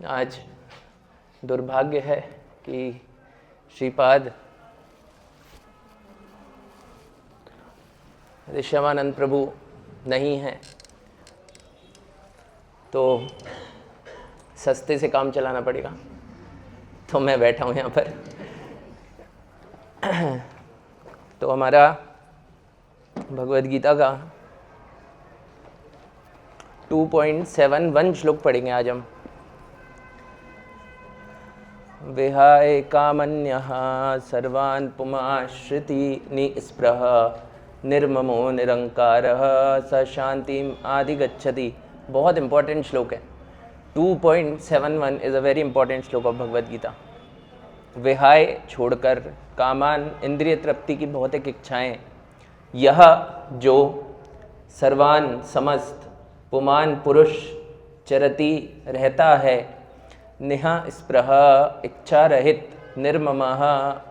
आज दुर्भाग्य है कि श्रीपाद ऋषभानंद प्रभु नहीं हैं, तो सस्ते से काम चलाना पड़ेगा। तो मैं बैठा हूँ यहाँ पर। तो हमारा भगवद गीता का 2.71 श्लोक पढ़ेंगे आज हम। विहाय कामन्यः सर्वान् पुमाश्रिति निस्पृह निर्ममो निरंकारः स शांतिम अधिगच्छति। बहुत इंपॉर्टेंट श्लोक है। 2.71 इज़ अ वेरी इंपॉर्टेंट श्लोक ऑफ भगवद गीता। विहाय छोड़कर, कामान इंद्रिय तृप्ति की भौतिक इच्छाएं, यह जो सर्वान समस्त पुमान पुरुष चरति रहता है, निहा स्पृह इच्छा रहित, निर्ममः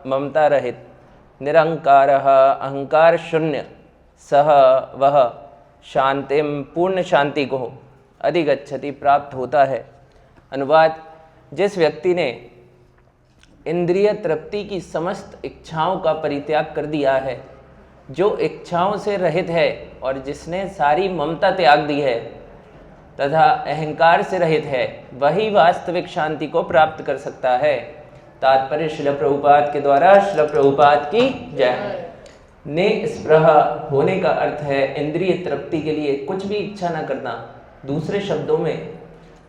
ममता रहित, निरंकारः अहंकार शून्य, सह वह शांतिम पूर्ण शांति को अधिगच्छति प्राप्त होता है। अनुवाद: जिस व्यक्ति ने इंद्रिय तृप्ति की समस्त इच्छाओं का परित्याग कर दिया है, जो इच्छाओं से रहित है और जिसने सारी ममता त्याग दी है तथा अहंकार से रहित है, वही वास्तविक शांति को प्राप्त कर सकता है। तात्पर्य श्रील प्रभुपाद के द्वारा। श्रील प्रभुपाद की जय। निस्पृह होने का अर्थ है इंद्रिय तृप्ति के लिए कुछ भी इच्छा न करना। दूसरे शब्दों में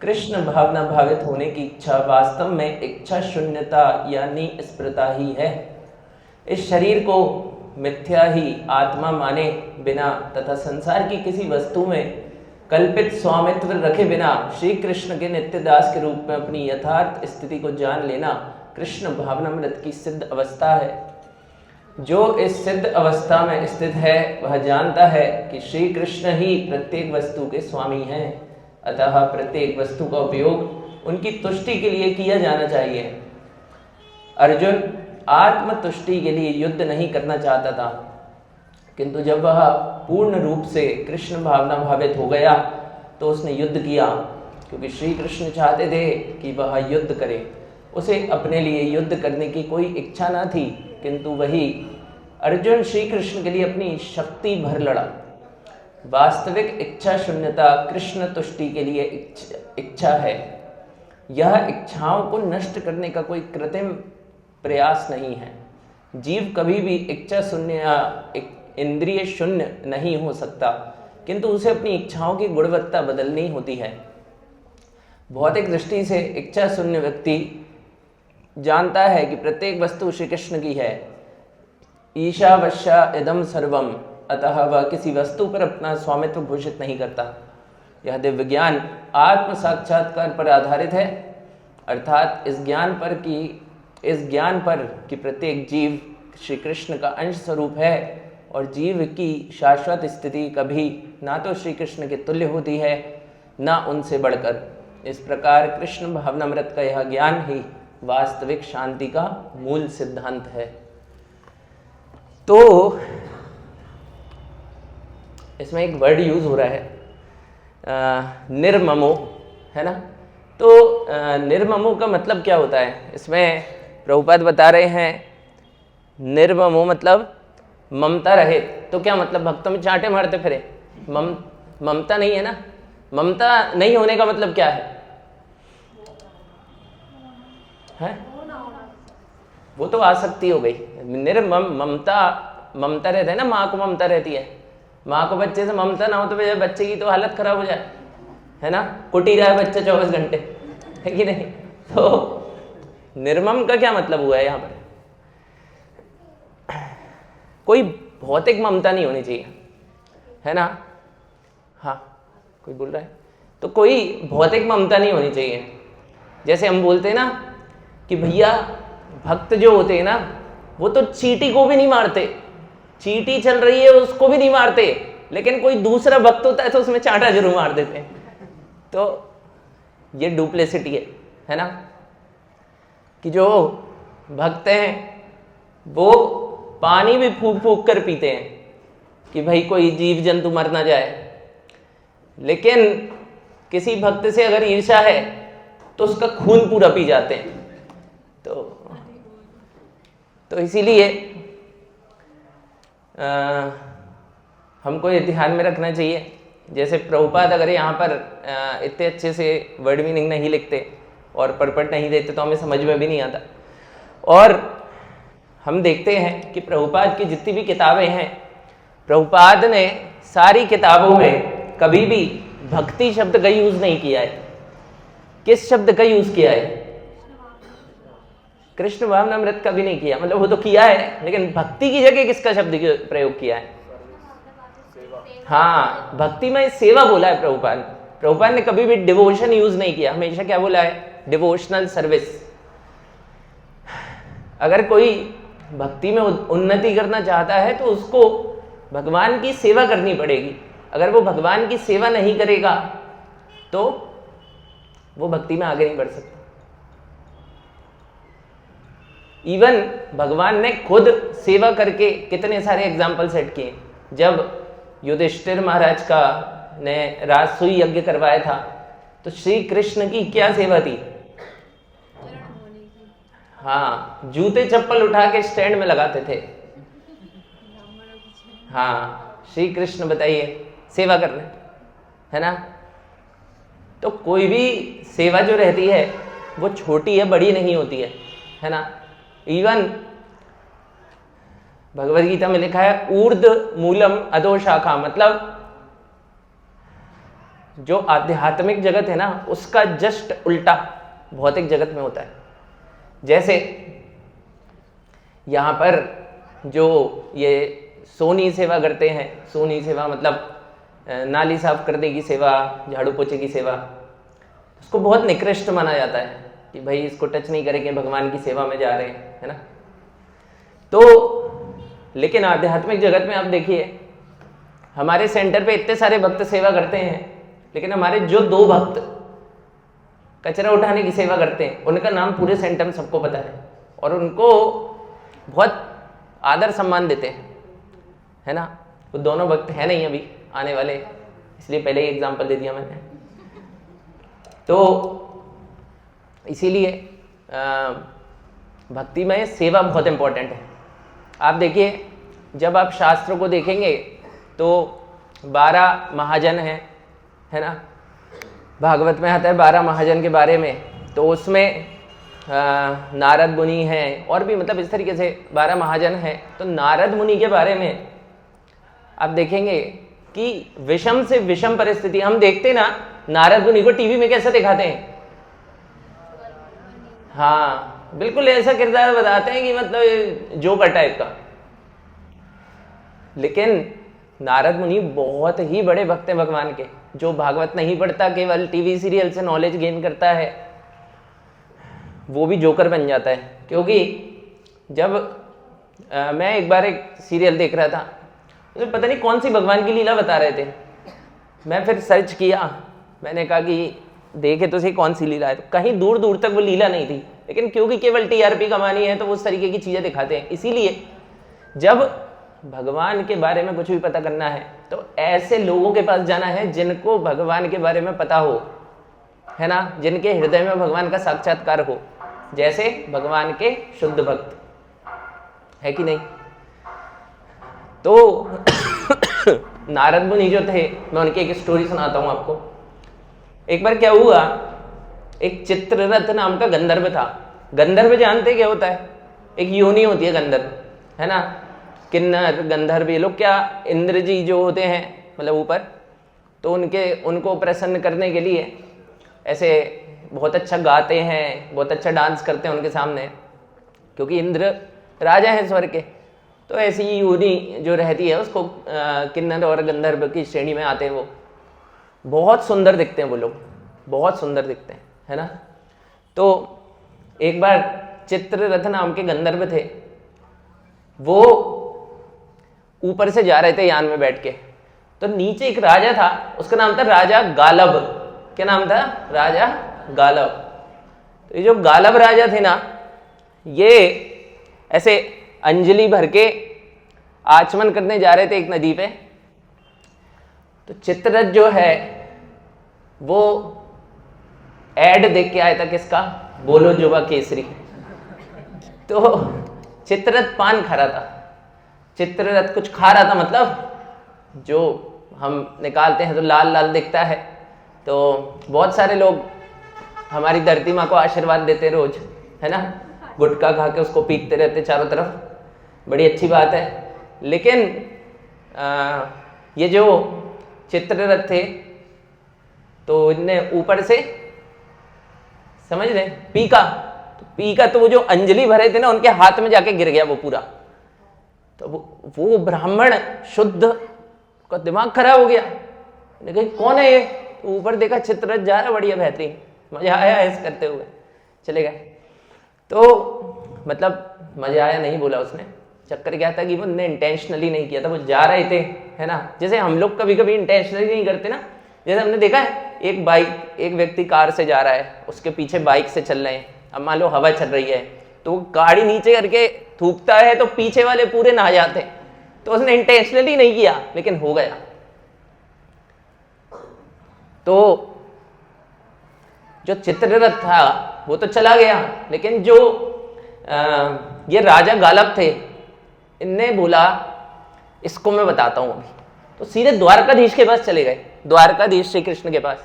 कृष्ण भावना भावित होने की इच्छा वास्तव में इच्छा शून्यता या निस्पृहता ही है। इस शरीर को मिथ्या ही आत्मा माने बिना तथा संसार की किसी वस्तु में कल्पित स्वामित्व रखे बिना श्री कृष्ण के नित्य दास के रूप में अपनी यथार्थ स्थिति को जान लेना कृष्ण भावनामृत की सिद्ध अवस्था है। जो इस सिद्ध अवस्था में स्थित है वह जानता है कि श्री कृष्ण ही प्रत्येक वस्तु के स्वामी हैं, अतः प्रत्येक वस्तु का उपयोग उनकी तुष्टि के लिए किया जाना चाहिए। अर्जुन आत्मतुष्टि के लिए युद्ध नहीं करना चाहता था, किंतु जब वह पूर्ण रूप से कृष्ण भावना भावित हो गया तो उसने युद्ध किया, क्योंकि श्री कृष्ण चाहते थे कि वह युद्ध करे। उसे अपने लिए युद्ध करने की कोई इच्छा न थी, किंतु वही अर्जुन श्री कृष्ण के लिए अपनी शक्ति भर लड़ा। वास्तविक इच्छा शून्यता कृष्ण तुष्टि के लिए इच्छा है। यह इच्छाओं को नष्ट करने का कोई कृत्रिम प्रयास नहीं है। जीव कभी भी इच्छा शून्य या इंद्रिय शून्य नहीं हो सकता, किंतु उसे अपनी इच्छाओं की गुणवत्ता बदलनी होती है। भौतिक दृष्टि से इच्छा शून्य व्यक्ति जानता है कि प्रत्येक वस्तु श्री कृष्ण की है। ईशावश्या इदम सर्वम, अतः वह किसी वस्तु पर अपना स्वामित्व घोषित नहीं करता। यह दिव्य ज्ञान आत्म साक्षात्कार पर आधारित है, अर्थात इस ज्ञान पर कि प्रत्येक जीव श्री कृष्ण का अंश स्वरूप है और जीव की शाश्वत स्थिति कभी ना तो श्री कृष्ण के तुल्य होती है ना उनसे बढ़कर। इस प्रकार कृष्ण भावनामृत का यह ज्ञान ही वास्तविक शांति का मूल सिद्धांत है। तो इसमें एक वर्ड यूज हो रहा है निर्ममो, है ना। तो निर्ममो का मतलब क्या होता है? इसमें प्रभुपाद बता रहे हैं निर्ममो मतलब ममता रहित। तो क्या मतलब भक्तों में चांटे मारते फिरे? ममता नहीं है ना। ममता नहीं होने का मतलब क्या है? वो तो आसक्ति हो गई। ममता रहता है ना, माँ को ममता रहती है। माँ को बच्चे से ममता ना हो तो बच्चे की तो हालत खराब हो जाए, है ना। कुटी रहा है बच्चा 24 घंटे, है कि नहीं। तो निर्मम का क्या मतलब हुआ है यहाँ पर? कोई भौतिक ममता नहीं होनी चाहिए, है ना। हाँ, कोई बोल रहा है तो कोई भौतिक ममता नहीं होनी चाहिए। जैसे हम बोलते हैं ना कि भैया भक्त जो होते हैं ना, वो तो चींटी को भी नहीं मारते। चींटी चल रही है उसको भी नहीं मारते, लेकिन कोई दूसरा भक्त होता है तो उसमें चांटा जरूर मार देते हैं। तो ये डुप्लेसिटी है ना, कि जो भक्त हैं वो पानी भी फूक फूक कर पीते हैं कि भाई कोई जीव जंतु मर ना जाए। लेकिन किसी भक्त से अगर ईर्ष्या है तो उसका खून पूरा पी जाते हैं। तो इसीलिए हमको ये ध्यान में रखना चाहिए। जैसे प्रभुपाद अगर यहाँ पर इतने अच्छे से वर्ड मीनिंग नहीं लिखते और परपट नहीं देते तो हमें समझ में भी नहीं आता। और हम देखते हैं कि प्रभुपाद की जितनी भी किताबें हैं, प्रभुपाद ने सारी किताबों में कभी भी भक्ति शब्द का यूज नहीं किया है। किस शब्द का यूज किया है? कृष्ण भावनामृत का भी नहीं किया, मतलब वो तो किया है, लेकिन भक्ति की जगह किसका शब्द प्रयोग किया है? हाँ, भक्ति में सेवा बोला है प्रभुपाद। प्रभुपाद ने कभी भी डिवोशन यूज नहीं किया, हमेशा क्या बोला है? Devotional service. अगर कोई भक्ति में उन्नति करना चाहता है तो उसको भगवान की सेवा करनी पड़ेगी। अगर वो भगवान की सेवा नहीं करेगा तो वो भक्ति में आगे नहीं बढ़ सकता। इवन भगवान ने खुद सेवा करके कितने सारे एग्जाम्पल सेट किए। जब युधिष्ठिर महाराज का ने राजसूय यज्ञ करवाया था तो श्री कृष्ण की क्या सेवा थी? हाँ, जूते चप्पल उठा के स्टैंड में लगाते थे। हाँ, श्री कृष्ण बताइए सेवा कर रहे है ना। तो कोई भी सेवा जो रहती है वो छोटी है, बड़ी नहीं होती है ना। इवन भगवद गीता में लिखा है ऊर्ध मूलम अधो शाखा, मतलब जो आध्यात्मिक जगत है ना उसका जस्ट उल्टा भौतिक जगत में होता है। जैसे यहाँ पर जो ये सोनी सेवा करते हैं, सोनी सेवा मतलब नाली साफ करने की सेवा, झाड़ू पोछे की सेवा, उसको बहुत निकृष्ट माना जाता है कि भाई इसको टच नहीं करेंगे, भगवान की सेवा में जा रहे हैं, है ना। तो लेकिन आध्यात्मिक जगत में आप देखिए हमारे सेंटर पे इतने सारे भक्त सेवा करते हैं, लेकिन हमारे जो 2 भक्त कचरा उठाने की सेवा करते हैं उनका नाम पूरे सेंटर में सबको पता है और उनको बहुत आदर सम्मान देते हैं, है ना। वो दोनों भक्त है नहीं अभी आने वाले, इसलिए पहले ही एग्जाम्पल दे दिया मैंने। तो इसीलिए भक्ति में सेवा बहुत इंपॉर्टेंट है। आप देखिए जब आप शास्त्रों को देखेंगे तो 12 महाजन हैं, है ना। भागवत में आता है 12 महाजन के बारे में, तो उसमें नारद मुनि हैं और भी मतलब इस तरीके से 12 महाजन हैं। तो नारद मुनि के बारे में आप देखेंगे कि विषम से विषम परिस्थिति हम देखते ना, नारद मुनि को टीवी में कैसे दिखाते हैं। हाँ, बिल्कुल ऐसा किरदार बताते हैं कि मतलब जोकर टाइप का। लेकिन नारद मुनि बहुत ही बड़े भक्त हैं भगवान के। जो भागवत नहीं पढ़ता, केवल टीवी सीरियल से नॉलेज गेन करता है, वो भी जोकर बन जाता है। क्योंकि जब मैं एक बार एक सीरियल देख रहा था, मुझे पता नहीं कौन सी भगवान की लीला बता रहे थे। मैं फिर सर्च किया, मैंने कहा कि देखे तो सही कौन सी लीला है। तो कहीं दूर दूर तक वो लीला नहीं थी, लेकिन क्योंकि केवल टीआरपी कमानी है तो वो उस तरीके की चीज़ें दिखाते हैं। इसीलिए जब भगवान के बारे में कुछ भी पता करना है तो ऐसे लोगों के पास जाना है जिनको भगवान के बारे में पता हो, है ना, जिनके हृदय में भगवान का साक्षात्कार हो, जैसे भगवान के शुद्ध भक्त, है कि नहीं। तो नारद मुनि जो थे, मैं उनकी एक स्टोरी सुनाता हूँ आपको। एक बार क्या हुआ, एक चित्ररथ नाम का गंधर्व था। गंधर्व जानते क्या होता है? एक योनि होती है गंधर्व, है ना। किन्नर गंधर्व ये लोग क्या, इंद्र जी जो होते हैं मतलब ऊपर, तो उनको प्रसन्न करने के लिए ऐसे बहुत अच्छा गाते हैं, बहुत अच्छा डांस करते हैं उनके सामने, क्योंकि इंद्र राजा हैं स्वर्ग के। तो ऐसी योनि जो रहती है उसको किन्नर और गंधर्व की श्रेणी में आते हैं। वो बहुत सुंदर दिखते हैं, वो लोग बहुत सुंदर दिखते हैं, है ना। तो एक बार चित्ररथ नाम के गंधर्व थे, वो ऊपर से जा रहे थे यान में बैठ के। तो नीचे एक राजा था, उसका नाम था राजा गालब। क्या नाम था? राजा गालब। तो ये जो गालब राजा थे ना, ये ऐसे अंजलि भर के आचमन करने जा रहे थे एक नदी पे। तो चित्ररथ जो है वो एड देख के आया था किसका, बोलो जुबा केसरी। तो चित्ररथ पान खा रहा था, चित्ररथ कुछ खा रहा था, मतलब जो हम निकालते हैं तो लाल लाल दिखता है। तो बहुत सारे लोग हमारी धरती माँ को आशीर्वाद देते रोज, है ना, गुटखा खा के उसको पीटते रहते चारों तरफ, बड़ी अच्छी बात है। लेकिन ये जो चित्ररथ थे तो इनने ऊपर से, समझ रहे, पीका, तो पीका तो वो जो अंजलि भरे थे ना उनके हाथ में जाके गिर गया वो पूरा। तो वो ब्राह्मण शुद्ध का दिमाग खराब हो गया, लेकिन कौन है ये, तो ऊपर देखा चित्ररथ जा रहा, बढ़िया बेहतरीन, मजा आया ऐसे करते हुए चले गए। तो मतलब मजा आया नहीं बोला उसने, चक्कर क्या था कि वो ने इंटेंशनली नहीं किया था, वो जा रहे थे, है ना, जैसे हम लोग कभी कभी इंटेंशनली नहीं करते ना। जैसे हमने देखा है एक व्यक्ति कार से जा रहा है, उसके पीछे बाइक से चल रहे हैं, अब मान लो हवा चल रही है तो वो गाड़ी नीचे करके थूकता है तो पीछे वाले पूरे नहा जाते हैं। तो उसने इंटेंशनली नहीं किया लेकिन हो गया। तो जो चित्ररथ था वो तो चला गया, लेकिन जो ये राजा गालब थे, इनने बोला इसको मैं बताता हूं अभी। तो सीधे द्वारकाधीश के पास चले गए, द्वारकाधीश श्री कृष्ण के पास,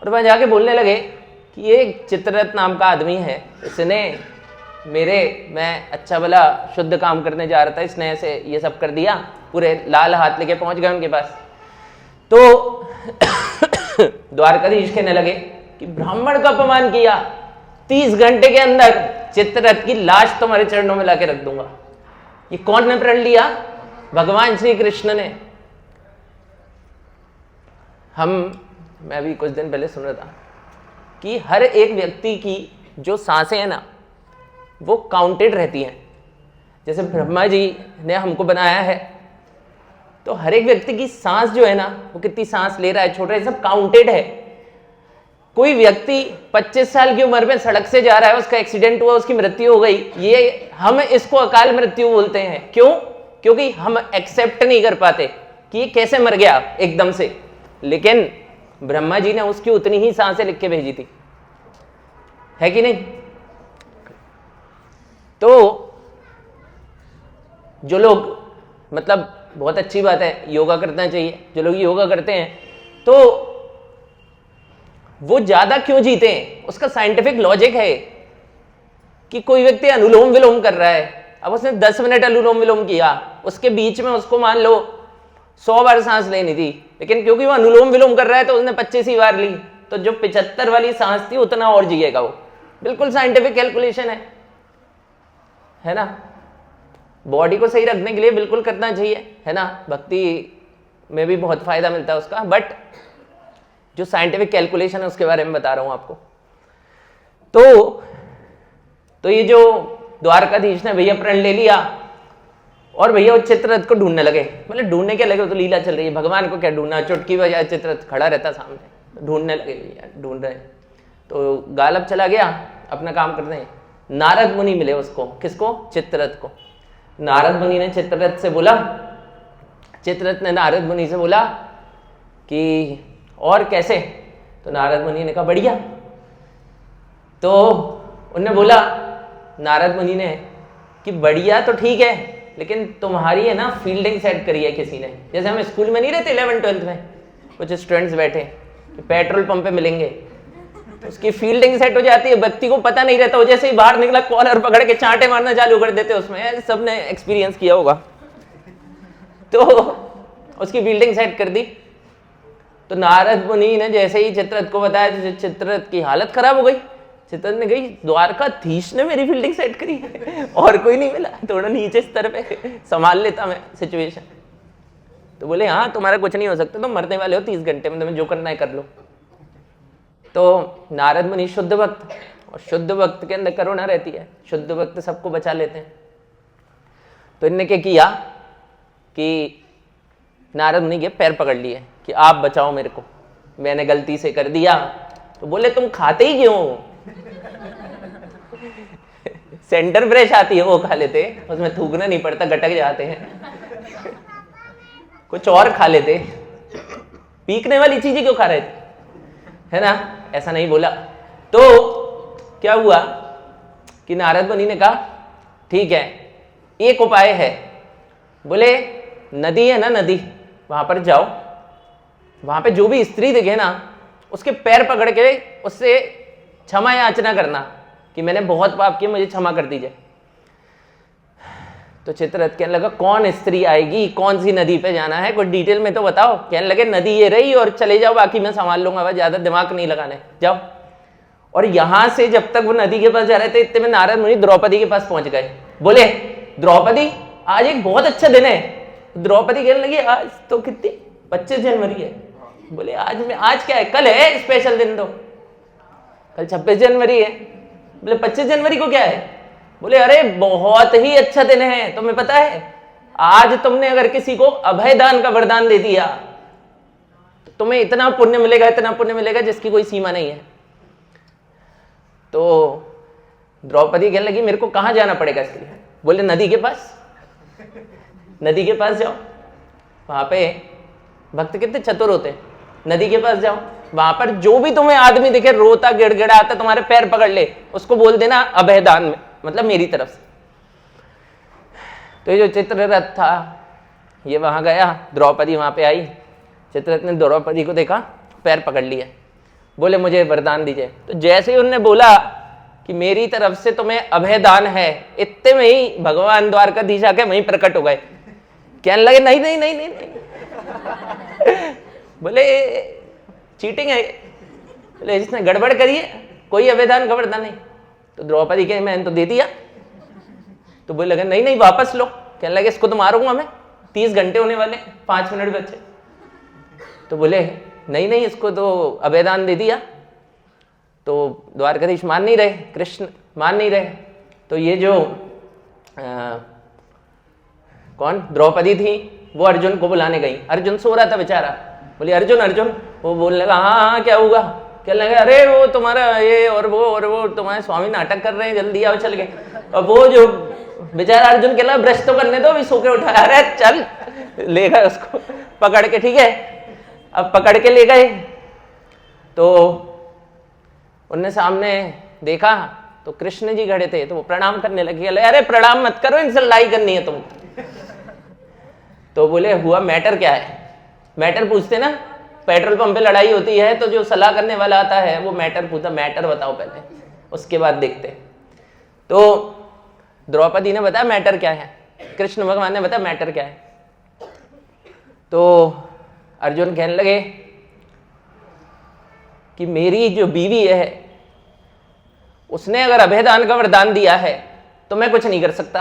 और वहां जाके बोलने लगे कि ये चित्ररथ नाम का आदमी है, इसने मैं अच्छा भला शुद्ध काम करने जा रहा था, इसने ऐसे ये सब कर दिया, पूरे लाल हाथ लेके पहुंच गए उनके पास। तो द्वारकाधीश कहने लगे कि ब्राह्मण का अपमान किया, 30 घंटे के अंदर चित्ररथ की लाश तुम्हारे चरणों में लाके रख दूंगा। ये कौन ने प्रण लिया? भगवान श्री कृष्ण ने। मैं अभी कुछ दिन पहले सुन रहा था कि हर एक व्यक्ति की जो सांसें हैं ना वो काउंटेड रहती हैं। जैसे ब्रह्मा जी ने हमको बनाया है तो हर एक व्यक्ति की सांस जो है ना, वो कितनी सांस ले रहा है, छोड़ रहा है, सब काउंटेड है। कोई व्यक्ति 25 साल की उम्र में सड़क से जा रहा है, उसका एक्सीडेंट हुआ, उसकी मृत्यु हो गई, ये हम इसको अकाल मृत्यु बोलते हैं। क्यों? क्योंकि हम एक्सेप्ट नहीं कर पाते कि ये कैसे मर गया एकदम से। लेकिन ब्रह्मा जी ने उसकी उतनी ही सांसें लिख के भेजी थी, है कि नहीं? तो जो लोग, मतलब बहुत अच्छी बात है, योगा करना चाहिए। जो लोग योगा करते हैं तो वो ज्यादा क्यों जीते हैं, उसका साइंटिफिक लॉजिक है कि कोई व्यक्ति अनुलोम विलोम कर रहा है, अब उसने 10 मिनट अनुलोम विलोम किया, उसके बीच में उसको मान लो 100 बार सांस लेनी थी, लेकिन क्योंकि वो अनुलोम विलोम कर रहा है तो उसने 25 ही बार ली, तो जो 75 वाली सांस थी उतना और जिएगा वो। बिल्कुल साइंटिफिक कैलकुलेशन है ना। बॉडी को सही रखने के लिए बिल्कुल करना चाहिए, है ना। भक्ति में भी बहुत फायदा मिलता है उसका, बट जो साइंटिफिक कैलकुलेशन है उसके बारे में बता रहा हूं आपको। तो ये जो द्वारकाधीश ने भैया प्रण ले लिया और भैया वो चित्ररथ को ढूंढने लगे। मतलब ढूंढने क्या लगे, वो तो लीला चल रही है, भगवान को क्या ढूंढना, चुटकी बजाए चित्ररथ खड़ा रहता सामने, ढूंढने लगे भैया, ढूंढ रहे। तो गालब चला गया अपना काम करने, नारद मुनि मिले उसको। किसको? चित्ररथ को। नारद मुनि ने चित्ररथ से बोला, चित्ररथ ने नारद मुनि से बोला कि और कैसे? तो नारद मुनि ने कहा बढ़िया। तो उन्होंने बोला, नारद मुनि ने, कि बढ़िया तो ठीक है, लेकिन तुम्हारी है ना फील्डिंग सेट करी है किसी ने। जैसे हम स्कूल में नहीं रहते 11th-12th में, कुछ स्टूडेंट्स बैठे कि पेट्रोल पंप पे मिलेंगे, तो उसकी फील्डिंग सेट हो जाती है, व्यक्ति को पता नहीं रहता, वो जैसे ही बाहर निकला कॉलर पकड़ के चांटे मारना चालू कर देते उसमें। सबने एक्सपीरियंस किया होगा। तो उसकी फील्डिंग सेट कर दी। तो नारद मुनि ने जैसे ही चित्ररथ को बताया तो चित्ररथ की हालत खराब हो गई। चित्ररथ ने कही, द्वारकाधीश ने मेरी फील्डिंग सेट करी है, और कोई नहीं मिला, थोड़ा नीचे स्तर पे संभाल लेता मैं सिचुएशन। तो बोले, हाँ तुम्हारा कुछ नहीं हो सकता, तुम मरने वाले हो 30 घंटे में, तुम्हें जो करना है कर लो। तो नारद मुनि शुद्ध भक्त, और शुद्ध भक्त के अंदर करुणा रहती है, शुद्ध भक्त सबको बचा लेते हैं। तो इनने क्या किया कि नारद मुनि के पैर पकड़ लिए कि आप बचाओ मेरे को, मैंने गलती से कर दिया। तो बोले, तुम खाते ही क्यों? सेंटर फ्रेश आती है वो खा लेते, उसमें थूकना नहीं पड़ता, गटक जाते हैं। कुछ और खा लेते, पीकने वाली चीजें क्यों खा रहे थे, है ना। ऐसा नहीं बोला, तो क्या हुआ कि नारद मुनि ने कहा ठीक है, एक उपाय है। बोले नदी है ना, नदी, वहां पर जाओ, वहां पे जो भी स्त्री दिखे ना उसके पैर पकड़ के उससे क्षमा याचना करना कि मैंने बहुत पाप किए, मुझे क्षमा कर दीजिए। तो चित्ररथ कहने लगा कौन स्त्री आएगी, कौन सी नदी पे जाना है, कुछ डिटेल में तो बताओ। कहने लगे नदी ये रही और चले जाओ, बाकी मैं संभाल लूंगा, बस ज्यादा दिमाग नहीं लगाने, जाओ। और यहां से जब तक वो नदी के पास जा रहे थे इतने में नारद मुनि द्रौपदी के पास पहुंच गए। बोले द्रौपदी आज एक बहुत अच्छा दिन है। द्रौपदी कहने लगी आज तो कितनी 25 जनवरी है। बोले आज क्या है, कल है स्पेशल दिन, तो कल 26 जनवरी है। बोले 25 जनवरी को क्या है? बोले अरे बहुत ही अच्छा दिन है, तुम्हें पता है आज तुमने अगर किसी को अभय दान का वरदान दे दिया तो तुम्हें इतना पुण्य मिलेगा, इतना पुण्य मिलेगा जिसकी कोई सीमा नहीं है। तो द्रौपदी कहने लगी मेरे को कहां जाना पड़ेगा इसके लिए? बोले नदी के पास, नदी के पास जाओ, वहां पे भक्त कितने चतुर होते हैं, नदी के पास जाओ, वहां पर जो भी तुम्हें आदमी दिखे रोता गिड़गिड़ाता तुम्हारे पैर पकड़ ले, उसको बोल देना अभय दान में, मतलब मेरी तरफ से। तो ये जो चित्ररथ था ये वहां गया, द्रौपदी वहां पे आई, चित्ररथ ने द्रौपदी को देखा, पैर पकड़ लिया, बोले मुझे वरदान दीजिए। तो जैसे ही उन्होंने बोला कि मेरी तरफ से तुम्हें अभय दान है, इतने में ही भगवान द्वारकाधीश आके वहीं प्रकट हो गए। कहने लगे नहीं नहीं नहीं नहीं, नहीं। बोले चीटिंग है, बोले इसने गड़बड़ करी है, कोई अभय दान का वरदान नहीं। तो द्रौपदी के मैंने तो दे दिया। तो बोले लगे नहीं नहीं वापस लो। कहने लगे इसको तो मारूंगा मैं, 30 घंटे होने वाले, 5 मिनट बचे। तो बोले नहीं नहीं इसको तो अभय दान दे दिया। तो द्वारकाधीश मान नहीं रहे, कृष्ण मान नहीं रहे। तो ये जो कौन द्रौपदी थी वो अर्जुन को बुलाने गई। अर्जुन सो रहा था बेचारा। बोली अर्जुन अर्जुन, वो बोलने लगा हाँ क्या हुआ? कहने लगे अरे वो तुम्हारा ये और वो तुम्हारे स्वामी नाटक कर रहे हैं, जल्दी आओ चल गए। और वो जो बेचारा अर्जुन कहला ब्रश तो करने दो, अभी सो के उठाया, अरे चल ले गए उसको पकड़ के, ठीक है। अब पकड़ के ले गए तो उनने सामने देखा तो कृष्ण जी खड़े थे, तो वो प्रणाम करने लगे। अरे प्रणाम मत करो, इनसे लड़ाई करनी है तुमको। तो बोले हुआ मैटर क्या है? मैटर पूछते ना, पेट्रोल पंप पे लड़ाई होती है तो जो सलाह करने वाला आता है वो मैटर पूछता, मैटर बताओ पहले, उसके बाद देखते। तो द्रौपदी ने बताया मैटर क्या है, कृष्ण भगवान ने बताया मैटर क्या है। तो अर्जुन कहने लगे कि मेरी जो बीवी है उसने अगर अभयदान का वरदान दिया है तो मैं कुछ नहीं कर सकता।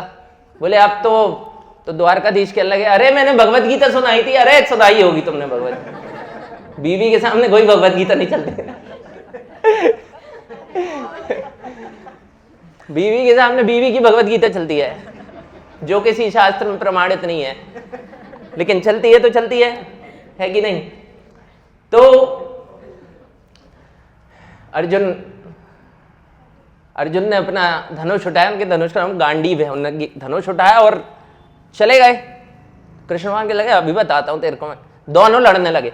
बोले आप तो द्वारकाधीश कहने लगे अरे मैंने भगवत गीता सुनाई थी। अरे सुनाई होगी तुमने भगवत, बीवी के सामने कोई भगवत गीता नहीं चलती। बीवी के सामने बीवी की भगवत गीता चलती है जो किसी शास्त्र में प्रमाणित नहीं है, लेकिन चलती है तो चलती है कि नहीं? तो अर्जुन ने अपना धनुष उठाया, उनके धनुष का नाम गांडीव है, उन्होंने धनुष उठाया और चले गए। कृष्ण भगवान के लगे अभी बताता हूं तेरे को मैं। दोनों लड़ने लगे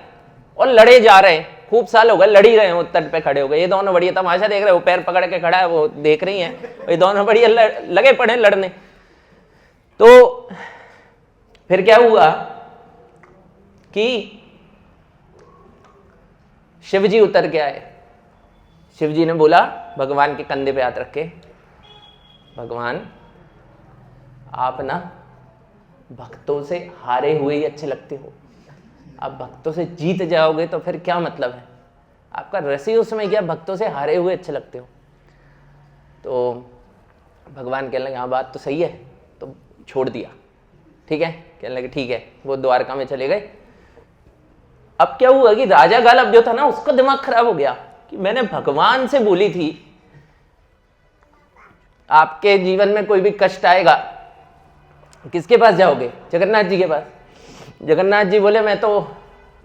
और लड़े जा रहे हैं, खूब साल हो गए लड़ ही रहे हैं, वो तट पे खड़े हो गए। ये दोनों बढ़िया तमाशा देख रहे हैं, वो पैर पकड़ के खड़ा है, वो देख रही हैं, ये दोनों बढ़िया लगे पड़े लड़ने। तो फिर क्या हुआ कि शिव जी उतर के आए। शिव जी ने बोला भगवान के कंधे पे हाथ रख के, भगवान आप ना भक्तों से हारे हुए ही अच्छे लगते हो, आप भक्तों से जीत जाओगे तो फिर क्या मतलब है? आपका रस ही उसमें क्या, भक्तों से हारे हुए अच्छे लगते हो। तो भगवान कहने लगे हाँ बात तो सही है, तो छोड़ दिया, ठीक है। कहने लगे ठीक है, वो द्वारका में चले गए। अब क्या हुआ कि राजा गालब जो था ना उसका दिमाग खराब हो गया कि मैंने भगवान से बोली थी आपके जीवन में कोई भी कष्ट आएगा किसके पास जाओगे? जगन्नाथ जी के पास। जगन्नाथ जी बोले मैं तो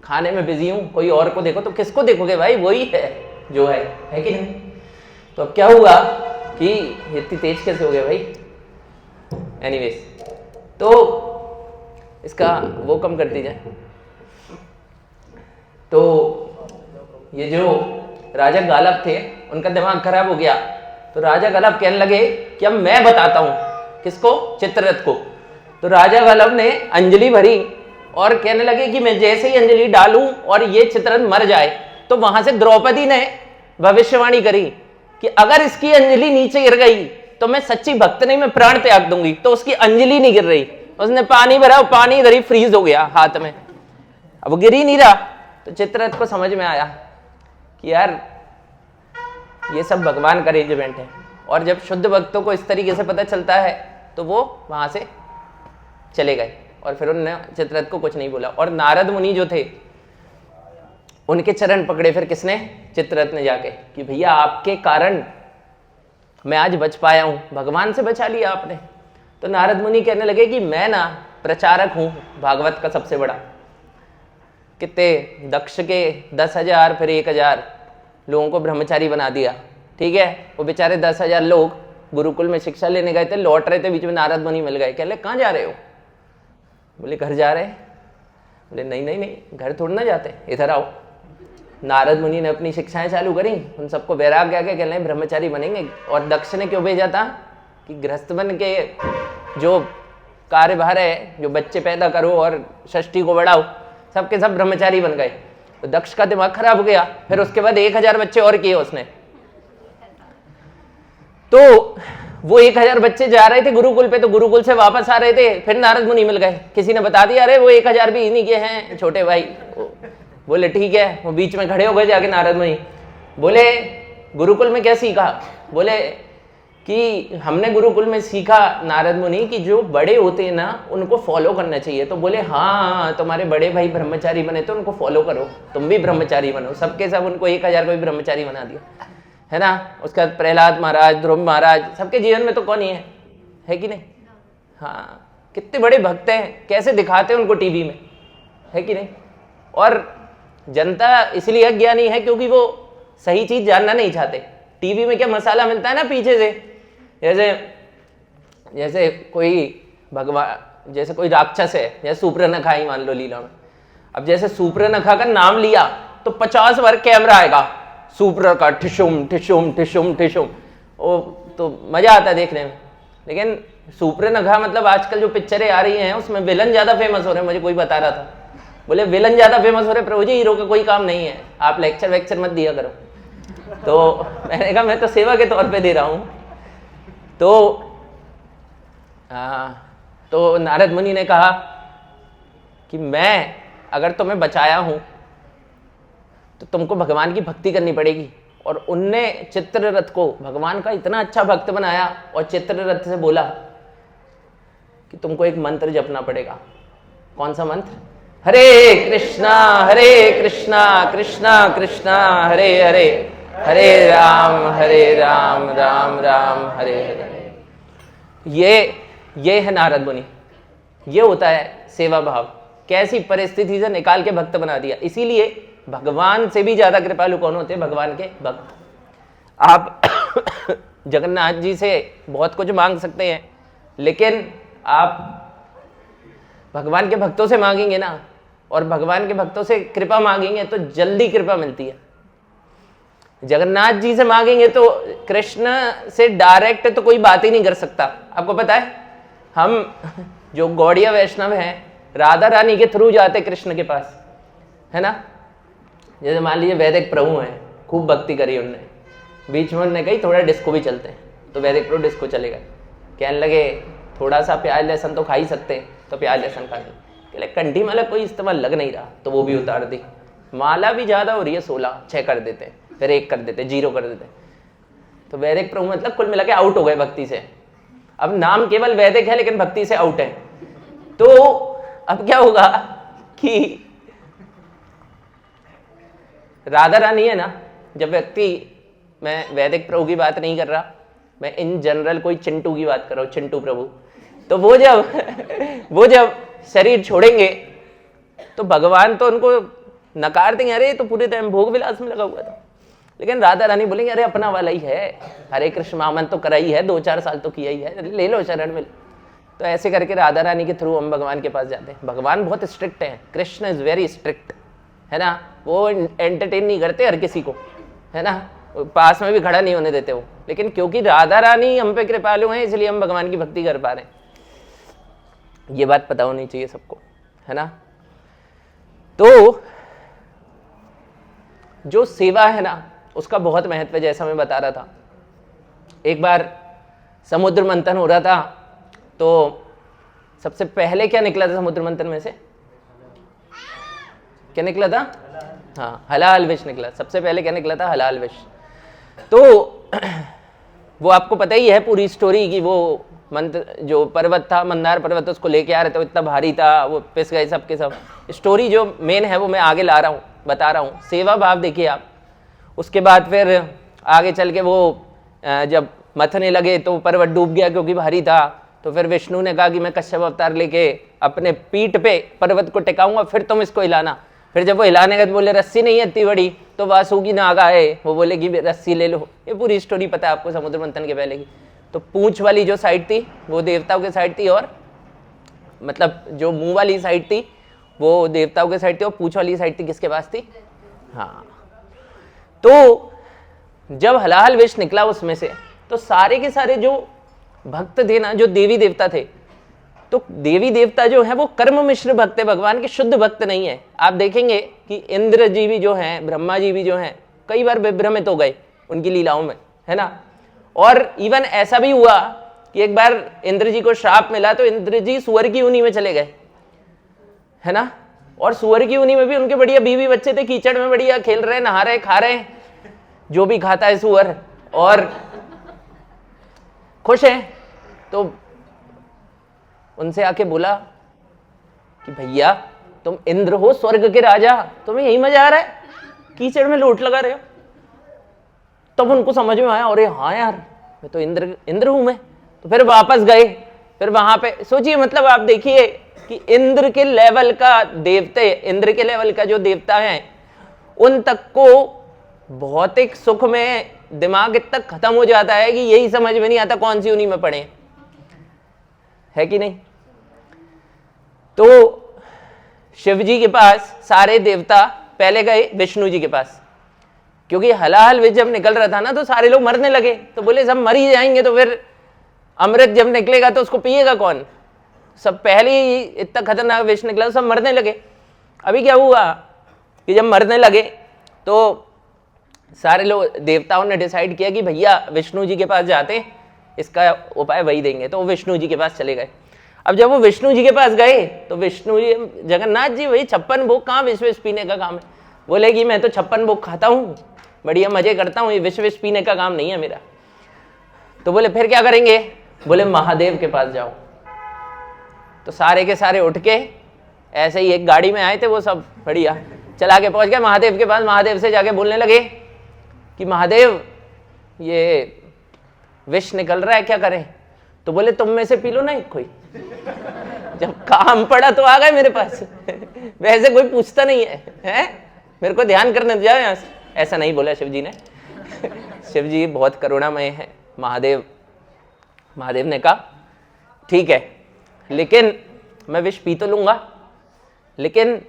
खाने में बिजी हूं, कोई और को देखो। तो किसको देखोगे भाई, वही है जो है कि नहीं? तो अब क्या हुआ कि इतनी तेज कैसे हो गया भाई? एनीवेज, तो इसका वो कम कर दीजिए। तो ये जो राजा गालब थे उनका दिमाग खराब हो गया। तो राजा गलभ कहने लगे कि अब मैं बताता हूं। किसको? चित्ररथ को। तो राजा गलभ ने अंजलि भरी और कहने लगे कि मैं जैसे ही अंजलि डालूं और ये चित्ररथ मर जाए, तो वहां से द्रौपदी ने भविष्यवाणी करी कि अगर इसकी अंजलि नीचे गिर गई तो मैं सच्ची भक्त नहीं, मैं प्राण त्याग दूंगी। तो उसकी अंजलि नहीं गिर रही, उसने पानी भरा, पानी इधर ही फ्रीज हो गया हाथ में, अब वो गिर ही नहीं रहा। तो चित्ररथ को समझ में आया कि यार ये सब भगवान का अरेंजमेंट है। और जब शुद्ध भक्तों को इस तरीके से पता चलता है तो वो वहां से चले गए और फिर उन्होंने चित्ररथ को कुछ नहीं बोला। और नारद मुनि जो थे उनके चरण पकड़े फिर किसने? चित्ररथ ने जाके, कि भैया आपके कारण मैं आज बच पाया हूं, भगवान से बचा लिया आपने। तो नारद मुनि कहने लगे कि मैं ना प्रचारक हूं भागवत का सबसे बड़ा। कितने दक्ष के 10,000 फिर 1,000 लोगों को ब्रह्मचारी बना दिया। ठीक है, वो बेचारे 10,000 लोग गुरुकुल में शिक्षा लेने गए थे, लौट रहे थे, बीच में नारद मुनि मिल गए। कह ले कहाँ जा रहे हो? बोले घर जा रहे। बोले नहीं नहीं नहीं, घर थोड़ा ना जाते, इधर आओ। नारद मुनि ने अपनी शिक्षाएं चालू करी, उन सबको वैराग्य आके कह रहे ब्रह्मचारी बनेंगे। और दक्ष ने क्यों भेजा था? कि गृहस्थ बन के जो कार्यभार है, जो बच्चे पैदा करो और षष्ठी को बढ़ाओ, सबके सब ब्रह्मचारी बन गए। तो दक्ष का दिमाग खराब हो गया। फिर उसके बाद 1,000 बच्चे और किए उसने। तो वो 1,000 बच्चे जा रहे थे गुरुकुल पे, तो गुरुकुल से वापस आ रहे थे, फिर नारद मुनि मिल गए। किसी ने बता दिया अरे वो 1,000 भी इन्हीं के हैं छोटे भाई। बोले ठीक है। वो बीच में खड़े हो गए जाके नारद मुनि, बोले गुरुकुल में क्या सीखा? बोले कि हमने गुरुकुल में सीखा नारद मुनि कि जो बड़े होते हैं ना उनको फॉलो करना चाहिए। तो बोले हाँ, तुम्हारे बड़े भाई ब्रह्मचारी बने तो उनको फॉलो करो, तुम भी ब्रह्मचारी बनो। सबके सब उनको 1,000 को भी ब्रह्मचारी बना दिया, है ना। उसके बाद प्रहलाद महाराज, ध्रुव महाराज, सबके जीवन में तो कौन ही है कि नहीं? हाँ, कितने बड़े भक्त हैं, कैसे दिखाते हैं उनको टीवी में, है कि नहीं। और जनता इसलिए अज्ञानी है क्योंकि वो सही चीज जानना नहीं चाहते। टीवी में क्या मसाला मिलता है ना पीछे से, जैसे कोई भगवान, जैसे कोई राक्षस है, जैसे सुपर्णखा ही मान लो लीला में। अब जैसे सुपर्णखा का नाम लिया तो 50 बार कैमरा आएगा सुपर का, ठिशुम ठिशुम ठिशुम ठिशुम, वो तो मजा आता है देखने में। लेकिन सुपर्णखा मतलब आजकल जो पिक्चरें आ रही हैं उसमें विलन ज्यादा फेमस हो रहे हैं। मुझे कोई बता रहा था, बोले विलन ज्यादा फेमस हो रहे, प्रभु जी हीरो का कोई काम नहीं है, आप लेक्चर वेक्चर मत दिया करो। तो मैंने कहा मैं तो सेवा के तौर पे दे रहा हूं। तो नारद मुनि ने कहा कि मैं अगर तुम्हें बचाया हूं तो तुमको भगवान की भक्ति करनी पड़ेगी। और उनने चित्ररथ को भगवान का इतना अच्छा भक्त बनाया और चित्ररथ से बोला कि तुमको एक मंत्र जपना पड़ेगा। कौन सा मंत्र? हरे कृष्णा कृष्णा कृष्णा हरे हरे, हरे राम राम राम हरे हरे। ये है नारद मुनि, ये होता है सेवा भाव। कैसी परिस्थिति से निकाल के भक्त बना दिया। इसीलिए भगवान से भी ज्यादा कृपालु कौन होते हैं? भगवान के भक्त। आप जगन्नाथ जी से बहुत कुछ मांग सकते हैं, लेकिन आप भगवान के भक्तों से मांगेंगे ना, और भगवान के भक्तों से कृपा मांगेंगे तो जल्दी कृपा मिलती है। जगन्नाथ जी से मांगेंगे तो कृष्ण से डायरेक्ट तो कोई बात ही नहीं कर सकता। आपको पता है, हम जो गौड़िया वैष्णव हैं राधा रानी के थ्रू जाते कृष्ण के पास, है ना। जैसे मान लीजिए वैदिक प्रभु हैं, खूब भक्ति करी उनने, बीच में उन्होंने कही थोड़ा डिस्को भी चलते हैं, तो वैदिक प्रभु डिस्को चले गए। कहने लगे थोड़ा सा प्याज लहसुन तो खा ही सकते हैं, तो प्याज लहसुन खा ली। कहले कंठी माला कोई इस्तेमाल लग नहीं रहा, तो वो भी उतार दी। माला भी ज्यादा हो रही है, 16 6 कर देते, फिर 1 कर देते, 0 कर देते। तो वैदिक प्रभु मतलब कुल मिला के आउट हो गए भक्ति से। अब नाम केवल वैदिक है लेकिन भक्ति से आउट है। तो अब क्या होगा कि राधा रानी है ना, जब व्यक्ति, मैं वैदिक प्रभु की बात नहीं कर रहा, मैं इन जनरल कोई चिंटू की बात कर रहा हूं, चिंटू प्रभु। तो वो जब शरीर छोड़ेंगे तो भगवान तो उनको नकार देंगे, अरे तो पूरे टाइम भोग विलास में लगा हुआ था। लेकिन राधा रानी बोलेंगे अरे अपना वाला ही है, हरे कृष्ण महामन तो करा ही है, 2-4 साल तो किया ही है, ले लो शरण में। तो ऐसे करके राधा रानी के थ्रू हम भगवान के पास जाते हैं। भगवान बहुत स्ट्रिक्ट है, कृष्ण इज वेरी स्ट्रिक्ट, है ना। वो एंटरटेन नहीं करते हर किसी को, है ना। पास में भी खड़ा नहीं होने देते वो, लेकिन क्योंकि राधा रानी हम पे कृपालु हैं इसलिए हम भगवान की भक्ति कर पा रहे हैं। ये बात पता होनी चाहिए सबको, है ना। तो जो सेवा है ना उसका बहुत महत्व है, जैसा मैं बता रहा था। एक बार समुद्र मंथन हो रहा था, तो सबसे पहले क्या निकला था समुद्र मंथन में से? क्या निकला था? हाँ, हलाल विष निकला। सबसे पहले क्या निकला था? हलाल विष। तो वो आपको पता ही है पूरी स्टोरी की। वो मंत्र जो पर्वत था, मंदार पर्वत, उसको लेके आ रहे थे, इतना भारी था, वो पिस गए सब के सब। स्टोरी जो मेन है वो मैं आगे ला रहा हूँ, बता रहा हूँ। सेवा भाव देखिए आप। उसके बाद फिर आगे चल के वो जब मथने लगे तो पर्वत डूब गया क्योंकि भारी था। तो फिर विष्णु ने कहा कि मैं कश्यप अवतार लेके अपने पीठ पे पर्वत को टिकाऊंगा, फिर तुम इसको हिलाना। फिर जब वो हिलाने गए तो बोले रस्सी नहीं है इतनी बड़ी, तो वासुकी नाग आए, वो बोले कि रस्सी ले लो। ये पूरी स्टोरी पता है आपको समुद्र मंथन के पहले की। तो पूंछ वाली जो साइड थी वो देवताओं की साइड थी, और मतलब जो मुंह वाली साइड थी वो देवताओं की साइड थी, और पूंछ वाली साइड थी किसके पास थी? हाँ। तो जब हलाहल विष निकला उसमें से, तो सारे के सारे जो भक्त थे ना, जो देवी देवता थे, तो देवी देवता जो है वो कर्म मिश्र भक्त है, भगवान के शुद्ध भक्त नहीं है। आप देखेंगे कि इंद्र जी भी जो हैं, ब्रह्मा जी भी जो हैं, कई बार विभ्रमित हो गए उनकी लीलाओं में, है ना। और इवन ऐसा भी हुआ कि एक बार इंद्र जी को श्राप मिला तो इंद्र जी सुअर की ऊनी में चले गए, है ना। और सुअर की ऊनी में भी उनके बढ़िया बीवी बच्चे थे, कीचड़ में बढ़िया खेल रहे, नहा रहे, खा रहे, जो भी खाता है सुअर, और खुश हैं। तो उनसे आके बोला कि भैया तुम इंद्र हो, स्वर्ग के राजा, तुम्हें यही मजा आ रहा है, कीचड़ में लोट लगा रहे हो। तब उनको समझ में आया, अरे हाँ यार, मैं तो इंद्र हूं मैं। तो फिर वापस गए, फिर वहां पे सोचिए, मतलब आप देखिए कि इंद्र के लेवल का देवते, इंद्र के लेवल का जो देवता है, उन तक को भौतिक सुख में दिमाग इतना खत्म हो जाता है कि यही समझ में नहीं आता कौन सी उन्हीं में पड़े, है कि नहीं। तो शिव जी के पास सारे देवता पहले गए विष्णु जी के पास, क्योंकि हलाहल विष जब निकल रहा था ना तो सारे लोग मरने लगे। तो बोले सब मर ही जाएंगे, तो फिर अमृत जब निकलेगा तो उसको पिएगा कौन? सब पहले ही इतना खतरनाक विष निकला, सब मरने लगे। अभी क्या हुआ कि जब मरने लगे तो सारे लोग देवताओं ने डिसाइड किया कि भैया विष्णु जी के पास जाते, इसका उपाय वही देंगे। तो वो विष्णु जी के पास चले गए। अब जब वो विष्णु जी के पास गए तो विष्णु जी, जगन्नाथ जी वही 56 भोग, कहाँ विष विष पीने का काम है? बोले कि मैं तो 56 भोग खाता हूँ, बढ़िया मजे करता हूँ, ये विष विष पीने का काम नहीं है मेरा। तो बोले फिर क्या करेंगे? बोले महादेव के पास जाओ। तो सारे के सारे उठ के ऐसे ही एक गाड़ी में आए थे, वो सब बढ़िया चला के पहुंच गए महादेव के पास। महादेव से जाके बोलने लगे कि महादेव ये विष निकल रहा है, क्या करें? तो बोले तुम में से पी लो ना कोई। जब काम पड़ा तो आ गए मेरे पास। वैसे कोई पूछता नहीं है, मेरे को ध्यान करने जाओ यहाँ से, ऐसा नहीं बोला शिव जी ने। शिव जी बहुत करुणामय है। महादेव ने कहा ठीक है, लेकिन मैं विष पी तो लूंगा, लेकिन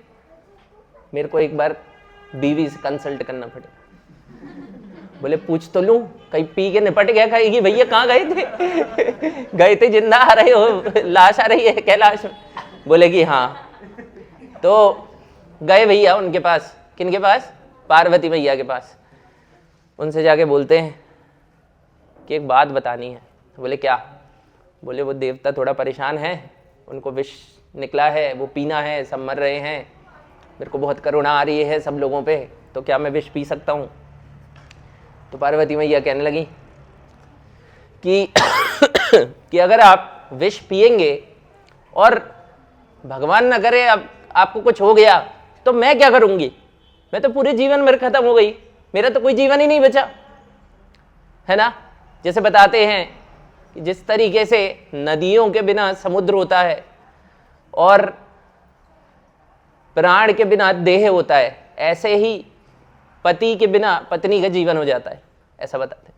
मेरे को एक बार बीवी से कंसल्ट करना पड़ेगा। बोले पूछ तो लूं, कहीं पी के निपट गया कहेगी भैया कहाँ गए थे? गए थे, जिंदा आ रहे हो, लाश आ रही है कैलाश में। बोले कि हाँ। तो गए भैया उनके पास। किनके पास? पार्वती मैया के पास। उनसे जाके बोलते हैं कि एक बात बतानी है। बोले क्या? बोले वो देवता थोड़ा परेशान है, उनको विष निकला है, वो पीना है, सब मर रहे हैं, मेरे को बहुत करुणा आ रही है सब लोगों पे, तो क्या मैं विष पी सकता हूँ? तो पार्वती मैया कहने लगी कि अगर आप विष पिएंगे और भगवान ना करे आपको कुछ हो गया तो मैं क्या करूंगी? मैं तो पूरे जीवन मेरे खत्म हो गई, मेरा तो कोई जीवन ही नहीं बचा, है ना। जैसे बताते हैं कि जिस तरीके से नदियों के बिना समुद्र होता है और प्राण के बिना देह होता है, ऐसे ही पति के बिना पत्नी का जीवन हो जाता है, ऐसा बताते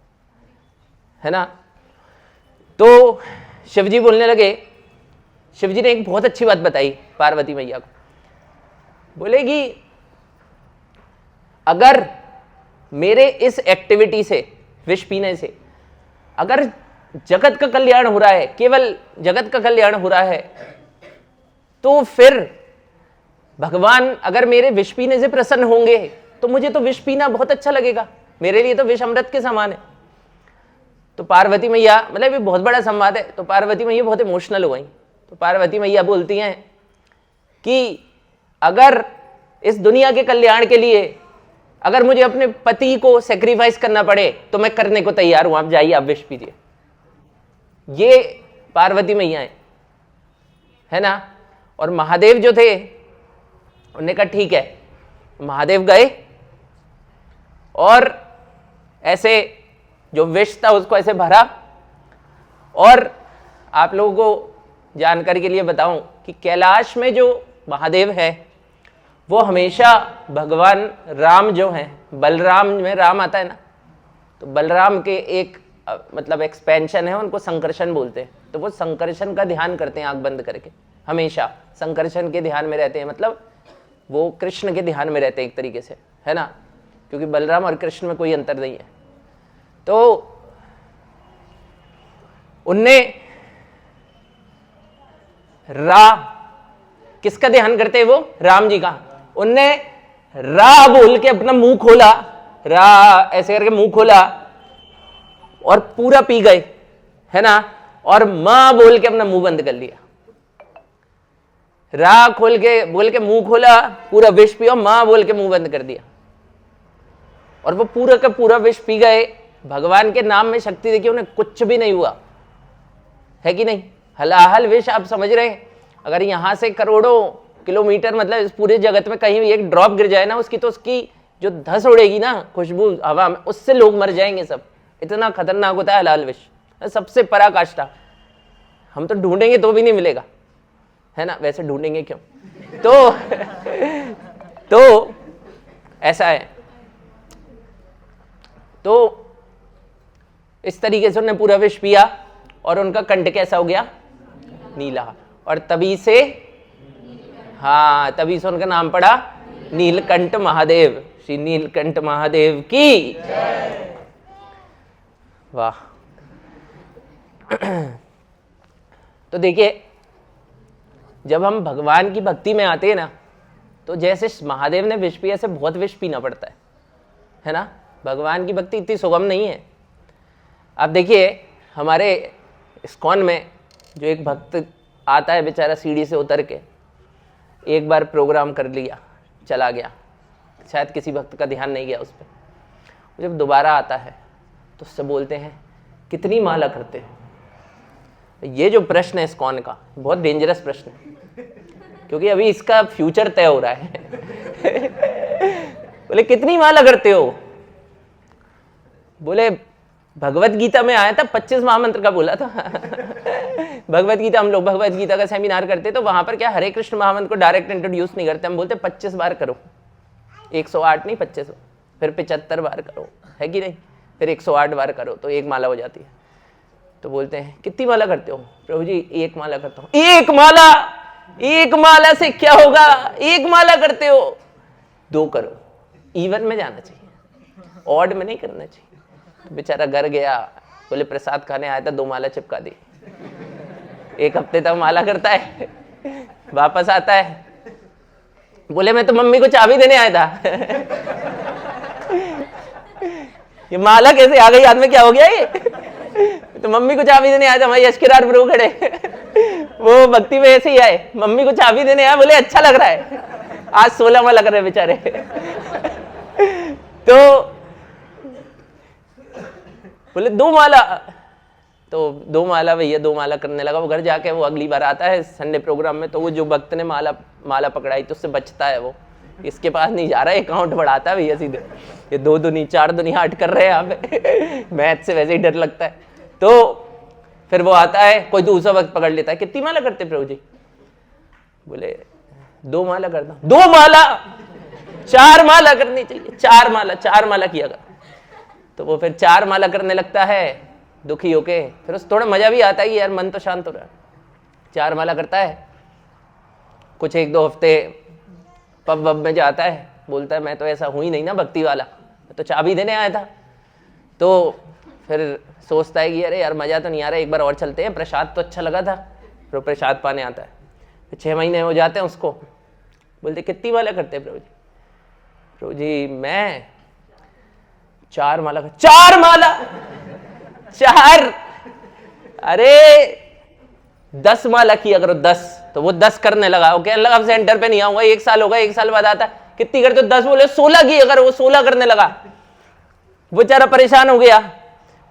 है ना। तो शिवजी बोलने लगे, शिवजी ने एक बहुत अच्छी बात बताई पार्वती मैया को। बोले कि अगर मेरे इस एक्टिविटी से, विष पीने से अगर जगत का कल्याण हो रहा है, केवल जगत का कल्याण हो रहा है, तो फिर भगवान अगर मेरे विष पीने से प्रसन्न होंगे तो मुझे तो विष पीना बहुत अच्छा लगेगा, मेरे लिए तो विष अमृत के समान है। तो पार्वती मैया, मतलब ये बहुत बड़ा संवाद है, तो पार्वती मैया बहुत इमोशनल हो गई। तो पार्वती मैया बोलती हैं कि अगर इस दुनिया के कल्याण के लिए अगर मुझे अपने पति को सेक्रीफाइस करना पड़े तो मैं करने को तैयार हूं, आप जाइए, आप विष पीजिए। ये पार्वती मैया है ना। और महादेव जो थे उन्होंने कहा ठीक है। महादेव गए और ऐसे जो विष था उसको ऐसे भरा। और आप लोगों को जानकारी के लिए बताऊं कि कैलाश में जो महादेव है वो हमेशा भगवान राम जो हैं, बलराम में राम आता है ना, तो बलराम के एक मतलब एक्सपेंशन है, उनको संकर्षण बोलते हैं। तो वो संकर्षण का ध्यान करते हैं आंख बंद करके, हमेशा संकर्षण के ध्यान में रहते हैं, मतलब वो कृष्ण के ध्यान में रहते हैं एक तरीके से, है ना, क्योंकि बलराम और कृष्ण में कोई अंतर नहीं है। तो उनने किसका ध्यान करते हैं वो? राम जी का। उनने रा बोल के अपना मुंह खोला, रा ऐसे करके मुंह खोला और पूरा पी गए, है ना। और मां बोल के अपना मुंह बंद कर लिया। रा खोल के बोल के मुंह खोला, पूरा विष पिया, मां बोल के मुंह बंद कर दिया और वो पूरा का पूरा विष पी गए। भगवान के नाम में शक्ति देखिए, उन्हें कुछ भी नहीं हुआ, है कि नहीं। हलाहल विष, आप समझ रहे हैं, अगर यहां से करोड़ों किलोमीटर, मतलब इस पूरे जगत में कहीं भी एक ड्रॉप गिर जाए ना उसकी, तो उसकी जो धस उड़ेगी ना खुशबू हवा में, उससे लोग मर जाएंगे सब। इतना खतरनाक होता है हलाल विष, सबसे पराकाष्ठा। हम तो ढूंढेंगे तो भी नहीं मिलेगा, है ना, वैसे ढूंढेंगे क्यों। तो ऐसा है। तो इस तरीके से उन्होंने पूरा विष पिया और उनका कंठ कैसा हो गया? नीला। और तभी से, हाँ, तभी से उनका नाम पड़ा नीलकंठ महादेव। श्री नीलकंठ महादेव की वाह। तो देखिए, जब हम भगवान की भक्ति में आते हैं ना, तो जैसे महादेव ने विष पिया, ऐसे बहुत विष पीना पड़ता है ना। भगवान की भक्ति इतनी सुगम नहीं है। आप देखिए, हमारे इस्कॉन में जो एक भक्त आता है बेचारा, सीढ़ी से उतर के एक बार प्रोग्राम कर लिया, चला गया, शायद किसी भक्त का ध्यान नहीं गया उस पर। जब दोबारा आता है तो उससे बोलते हैं कितनी माला करते हैं। ये जो प्रश्न है इस्कॉन का, बहुत डेंजरस प्रश्न है, क्योंकि अभी इसका फ्यूचर तय हो रहा है। बोले कितनी माला करते हो? बोले भगवत गीता में आया था, 25 महामंत्र का बोला था। भगवत गीता, हम लोग भगवत गीता का सेमिनार करते तो वहां पर क्या हरे कृष्ण महामंत्र को डायरेक्ट इंट्रोड्यूस नहीं करते, हम बोलते 25 बार करो, 108 नहीं 25, फिर 75 बार करो, है कि नहीं, फिर 108 बार करो तो एक माला हो जाती है। तो बोलते हैं कितनी माला करते हो? प्रभु जी एक माला करता हूँ। एक माला से क्या होगा? एक माला करते हो, 2 करो। इवन में जाना चाहिए, ऑड में नहीं करना चाहिए। तो बेचारा घर गया, बोले प्रसाद खाने आया था, 2 माला चिपका दी। 1 हफ्ते तक माला करता है, वापस आता है, बोले मैं तो मम्मी को चाबी देने आया था। ये माला कैसे आ गई हाथ में, क्या हो गया ये? तो मम्मी को चाबी देने आया था। हमारे यशकिरार प्रभु खड़े, वो भक्ति में ऐसे ही आए, मम्मी को चाबी देने आया, बोले अच्छा लग रहा है, आज 16 माला कर रहे बेचारे। तो बोले 2 माला, तो 2 माला भैया 2 माला करने लगा। वो घर जाके वो अगली बार आता है संडे प्रोग्राम में, तो वो जो भक्त ने माला पकड़ाई तो उससे बचता है, वो इसके पास नहीं जा रहा है, अकाउंट बढ़ाता है भैया सीधे। ये 2 दूनी 4 दूनी 8 कर रहे हैं यहाँ पे। मैथ से वैसे ही डर लगता है। तो फिर वो आता है, कोई दूसरा वक्त पकड़ लेता है, कितनी माला करते प्रभु जी? बोले 2 माला करता हूं। 2 माला? 4 माला करनी चाहिए, 4 माला किया कर। तो वो फिर 4 माला करने लगता है दुखी होके, फिर उस थोड़ा मजा भी आता है यार, मन तो शांत हो रहा है। 4 माला करता है, कुछ 1-2 हफ्ते पब वब में जाता है, बोलता है मैं तो ऐसा हूं ही नहीं ना भक्ति वाला, तो चाबी देने आया था। तो फिर सोचता है कि अरे यार मज़ा तो नहीं आ रहा, एक बार और चलते हैं, प्रसाद तो अच्छा लगा था। फिर वो प्रसाद पाने आता है। फिर 6 महीने हो जाते हैं उसको। बोलते कितनी माला करते हैं प्रभु जी? प्रभु जी मैं 4 माला 4 माला 4, अरे 10 माला किया करो 10। तो वो 10 करने लगा। वो कहने लगा अब सेंटर पे नहीं आऊंगा, 1 साल होगा, 1 साल बाद आता। कितनी करते हो? 10। बोले 16 की। अगर वो 16 करने लगा, वो बेचारा परेशान हो गया।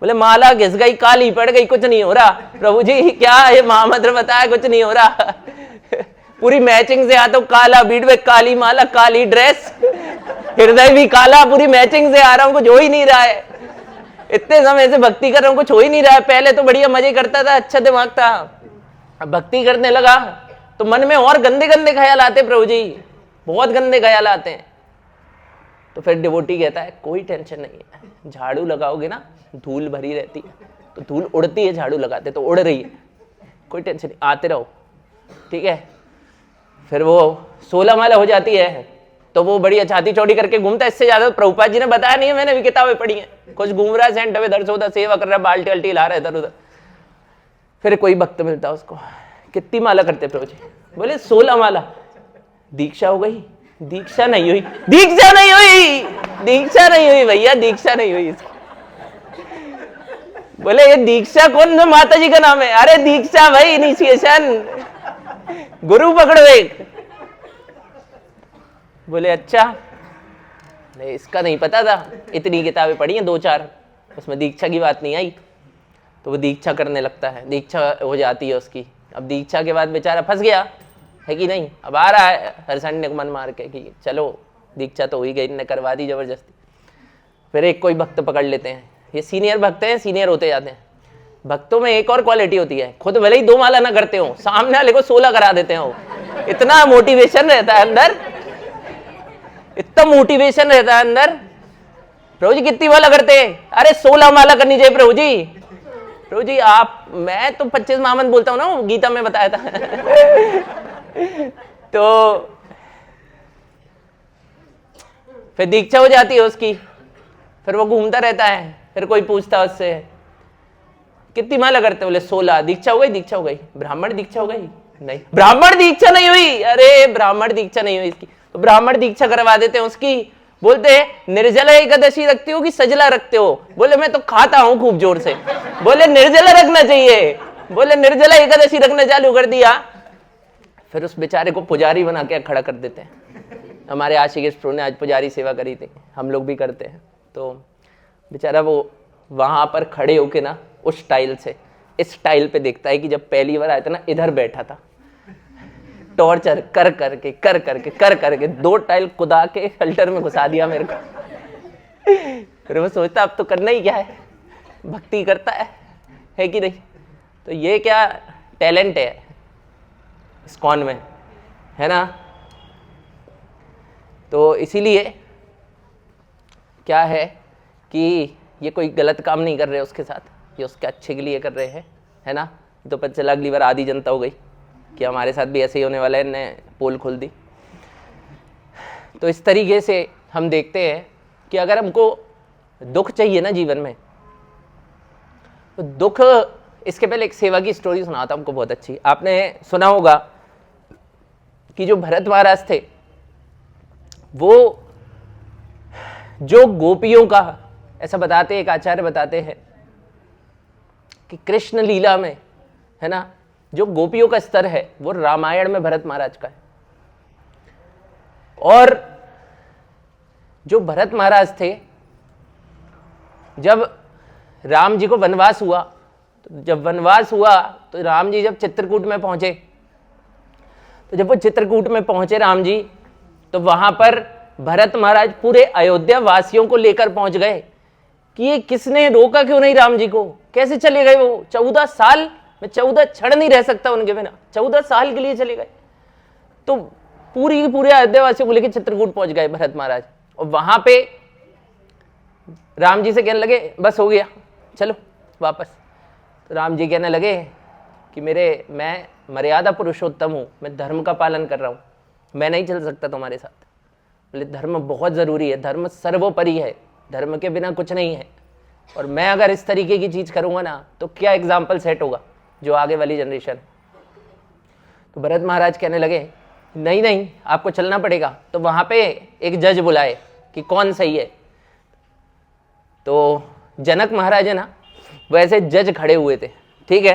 बोले माला घिस गई, काली पड़ गई, कुछ नहीं हो रहा। प्रभु जी क्या ये महामंत्र बताया, कुछ नहीं हो रहा। पूरी मैचिंग से आता हूं, काला बीड़ में काली माला, काली ड्रेस, हृदय भी काला, पूरी मैचिंग से आ रहा हूं, कुछ हो ही नहीं रहा है। इतने समय से भक्ति कर रहा हूं, कुछ हो ही नहीं रहा है। पहले तो बढ़िया मजे करता था, अच्छा दिमाग था। अब भक्ति करने लगा तो मन में और गंदे गंदे ख्याल आते। प्रभु जी बहुत गंदे ख्याल आते हैं। तो फिर डिवोटी कहता है कोई टेंशन नहीं है, झाड़ू लगाओगे ना, धूल भरी रहती है, तो धूल उड़ती है, झाड़ू लगाते तो उड़ रही है, कोई टेंशन नहीं, आते रहो, ठीक है। फिर वो 16 माला हो जाती है तो वो बढ़िया छाती चौड़ी करके घूमता है। इससे ज्यादा प्रभुपाद जी ने बताया नहीं है, मैंने भी किताबें पढ़ी हैं। कुछ घूम रहा है सेंटर में, इधर से उधर सेवा कर रहा है, बाल्टी अल्टी ला रहा है इधर उधर। फिर कोई भक्त मिलता है उसको, कितनी माला करते प्रभु जी? बोले 16 माला। दीक्षा हो गई? दीक्षा नहीं हुई, दीक्षा नहीं हुई, दीक्षा नहीं हुई भैया, दीक्षा नहीं हुई। बोले ये दीक्षा कौन सा माता जी का नाम है? अरे दीक्षा भाई, इनिशिएशन, गुरु पकड़ो एक। बोले अच्छा, नहीं इसका नहीं पता था, इतनी किताबें पढ़ी हैं 2-4, उसमें दीक्षा की बात नहीं आई। तो वो दीक्षा करने लगता है, दीक्षा हो जाती है उसकी। अब दीक्षा के बाद बेचारा फंस गया है कि नहीं। अब आ रहा है हर संडे को मन मार के कि चलो दीक्षा तो हो ही गई, इनने करवा दी जबरदस्ती। फिर एक कोई भक्त पकड़ लेते हैं, ये सीनियर भक्त हैं, सीनियर होते जाते हैं। भक्तों में एक और क्वालिटी होती है, खुद भले ही 2 माला ना करते हो, सामने वाले को 16 करा देते हो। इतना मोटिवेशन रहता है अंदर, इतना मोटिवेशन रहता है अंदर। प्रभु जी कितनी माला करते हैं? अरे 16 माला करनी चाहिए प्रभु जी। प्रभु जी आप, मैं तो 25 महामंत्र बोलता हूँ ना, गीता में बताया था। तो फिर दीक्षा हो जाती है उसकी। फिर वो घूमता रहता है। फिर कोई पूछता है उससे कितनी माला करते? बोले 16। दीक्षा हो गई? दीक्षा हो गई। ब्राह्मण दीक्षा हो गई? नहीं, ब्राह्मण दीक्षा नहीं हुई। अरे ब्राह्मण दीक्षा नहीं हुई इसकी, तो ब्राह्मण दीक्षा करवा देते हैं उसकी। बोलते हैं निर्जला एकादशी रखते हो कि सजला रखते हो? बोले मैं तो खाता हूं खूब जोर से। बोले निर्जला रखना चाहिए। बोले निर्जला एकादशी रखना चालू कर दिया। फिर उस बेचारे को पुजारी बना के खड़ा कर देते हैं। हमारे आशिकेश प्रभु ने आज पुजारी सेवा करी थी, हम लोग भी करते हैं। तो बेचारा वो वहां पर खड़े होके ना उस टाइल से इस टाइल पे देखता है कि जब पहली बार आया था ना, इधर बैठा था, टॉर्चर कर करके 2 टाइल कुदा के अल्टर में घुसा दिया मेरे को। फिर वो सोचता अब तो करना ही क्या है, भक्ति करता है कि नहीं। तो ये क्या टैलेंट है इस्कॉन में, है ना। तो इसीलिए क्या है कि ये कोई गलत काम नहीं कर रहे उसके साथ, ये उसके अच्छे के लिए कर रहे हैं, है ना। तो पता चला अगली बार आधी जनता हो गई कि हमारे साथ भी ऐसे ही होने वाला है, ने पोल खोल दी। तो इस तरीके से हम देखते हैं कि अगर हमको दुख चाहिए ना जीवन में, तो दुख, इसके पहले एक सेवा की स्टोरी सुनाता हूं हमको, बहुत अच्छी। आपने सुना होगा कि जो भरत महाराज थे, वो जो गोपियों का, ऐसा बताते एक आचार्य बताते हैं कि कृष्ण लीला में, है ना, जो गोपियों का स्तर है वो रामायण में भरत महाराज का है। और जो भरत महाराज थे, जब राम जी को वनवास हुआ, तो जब वनवास हुआ तो राम जी जब चित्रकूट में पहुंचे, तो जब वो चित्रकूट में पहुंचे राम जी, तो वहां पर भरत महाराज पूरे अयोध्या वासियों को लेकर पहुंच गए कि ये किसने रोका क्यों नहीं राम जी को, कैसे चले गए वो 14 साल में, 14 क्षण नहीं रह सकता उनके बिना, 14 साल के लिए चले गए। तो पूरे अयोध्या वासियों को लेकर चित्रकूट पहुंच गए भरत महाराज। और वहां पे राम जी से कहने लगे बस हो गया, चलो वापस। तो राम जी कहने लगे कि मैं मर्यादा पुरुषोत्तम हूं, मैं धर्म का पालन कर रहा हूं, मैं नहीं चल सकता तुम्हारे साथ। बोले धर्म बहुत जरूरी है, धर्म सर्वोपरि है, धर्म के बिना कुछ नहीं है। और मैं अगर इस तरीके की चीज करूंगा ना तो क्या एग्जाम्पल सेट होगा जो आगे वाली जनरेशन। तो भरत महाराज कहने लगे नहीं नहीं आपको चलना पड़ेगा। तो वहां पे एक जज बुलाए कि कौन सही है। तो जनक महाराज है ना वैसे जज खड़े हुए थे, ठीक है।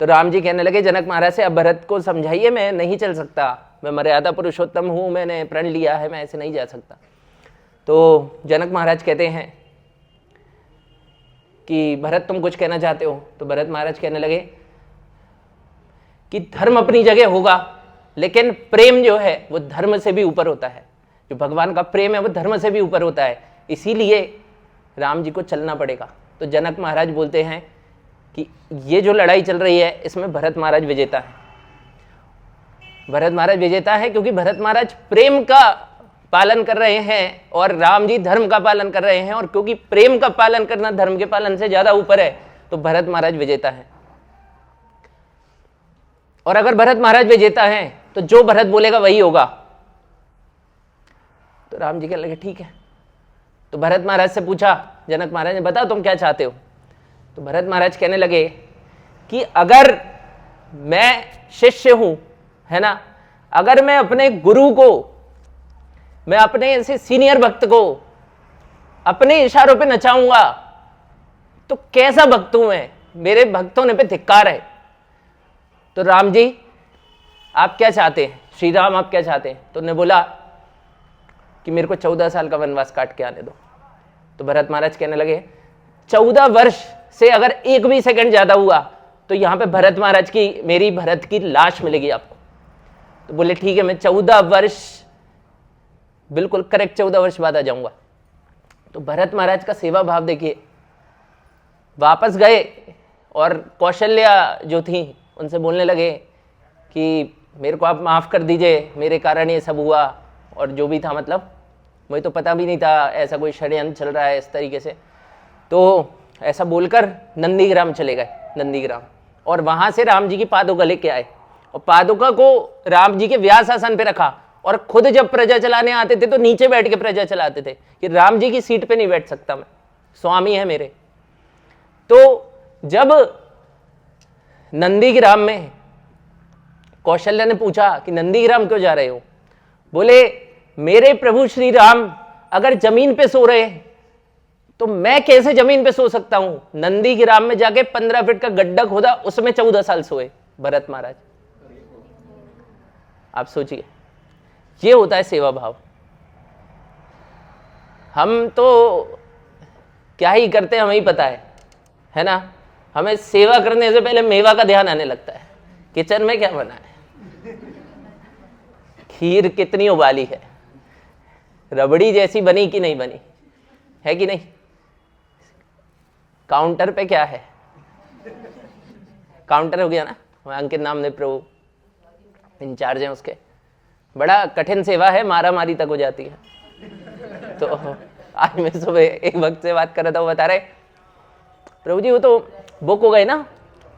तो राम जी कहने लगे जनक महाराज से, अब भरत को समझाइए मैं नहीं चल सकता, मैं मर्यादा पुरुषोत्तम हूं, मैंने प्रण लिया है, मैं ऐसे नहीं जा सकता। तो जनक महाराज कहते हैं कि भरत तुम कुछ कहना चाहते हो। तो भरत महाराज कहने लगे कि धर्म अपनी जगह होगा लेकिन प्रेम जो है वो धर्म से भी ऊपर होता है। जो भगवान का प्रेम है वो धर्म से भी ऊपर होता है, इसीलिए राम जी को चलना पड़ेगा। तो जनक महाराज बोलते हैं कि ये जो लड़ाई चल रही है इसमें भरत महाराज विजेता है। भरत महाराज विजेता है क्योंकि भरत महाराज प्रेम का पालन कर रहे हैं और राम जी धर्म का पालन कर रहे हैं, और क्योंकि प्रेम का पालन करना धर्म के पालन से ज्यादा ऊपर है तो भरत महाराज विजेता है। और अगर भरत महाराज विजेता है तो जो भरत बोलेगा वही होगा। तो राम जी कहने लगे ठीक है। तो भरत महाराज से पूछा जनक महाराज ने, बताओ तुम क्या चाहते हो। तो भरत महाराज कहने लगे कि अगर मैं शिष्य हूं, है ना, अगर मैं अपने गुरु को, मैं अपने ऐसे सीनियर भक्त को अपने इशारों पे नचाऊंगा तो कैसा भक्त हूं मैं, मेरे भक्त होने पे धिक्कार है। तो राम जी आप क्या चाहते हैं, श्री राम आप क्या चाहते हैं। तो उन्होंने बोला कि मेरे को 14 साल का वनवास काट के आने दो। तो भरत महाराज कहने लगे 14 वर्ष से अगर एक भी सेकंड ज्यादा हुआ तो यहां पे भरत महाराज की, मेरी भरत की लाश मिलेगी आपको। तो बोले ठीक है मैं 14 वर्ष, बिल्कुल करेक्ट 14 वर्ष बाद आ जाऊंगा। तो भरत महाराज का सेवा भाव देखिए। वापस गए और कौशल्या जो थी उनसे बोलने लगे कि मेरे को आप माफ कर दीजिए, मेरे कारण ये सब हुआ, और जो भी था मतलब मुझे तो पता भी नहीं था ऐसा कोई षड्यंत्र चल रहा है इस तरीके से। तो ऐसा बोलकर नंदीग्राम चले गए, नंदीग्राम, और वहां से राम जी की पादुका लेके आए और पादुका को राम जी के व्यास आसन पे रखा। और खुद जब प्रजा चलाने आते थे तो नीचे बैठ के प्रजा चलाते थे कि राम जी की सीट पे नहीं बैठ सकता मैं, स्वामी है मेरे। तो जब नंदीग्राम में कौशल्या ने पूछा कि नंदीग्राम क्यों जा रहे हो, बोले मेरे प्रभु श्री राम अगर जमीन पे सो रहे तो मैं कैसे जमीन पे सो सकता हूं। नंदीग्राम में जाके 15 फीट का गड्ढा खोदा, उसमें 14 साल सोए भरत महाराज। आप सोचिए, ये होता है सेवा भाव। हम तो क्या ही करते हैं हमें ही पता है ना। हमें सेवा करने से पहले मेवा का ध्यान आने लगता है, किचन में क्या बना है, खीर कितनी उबाली है, रबड़ी जैसी बनी कि नहीं बनी है कि नहीं, काउंटर पे क्या है, काउंटर हो गया ना, अंकित नाम ने प्रभु इंचार्ज हैं उसके, बड़ा कठिन सेवा है, मारा मारी तक हो जाती है। तो आज मैं सुबह एक वक्त से बात कर रहा था, वो बता रहे प्रभु जी वो तो बुक हो गए ना।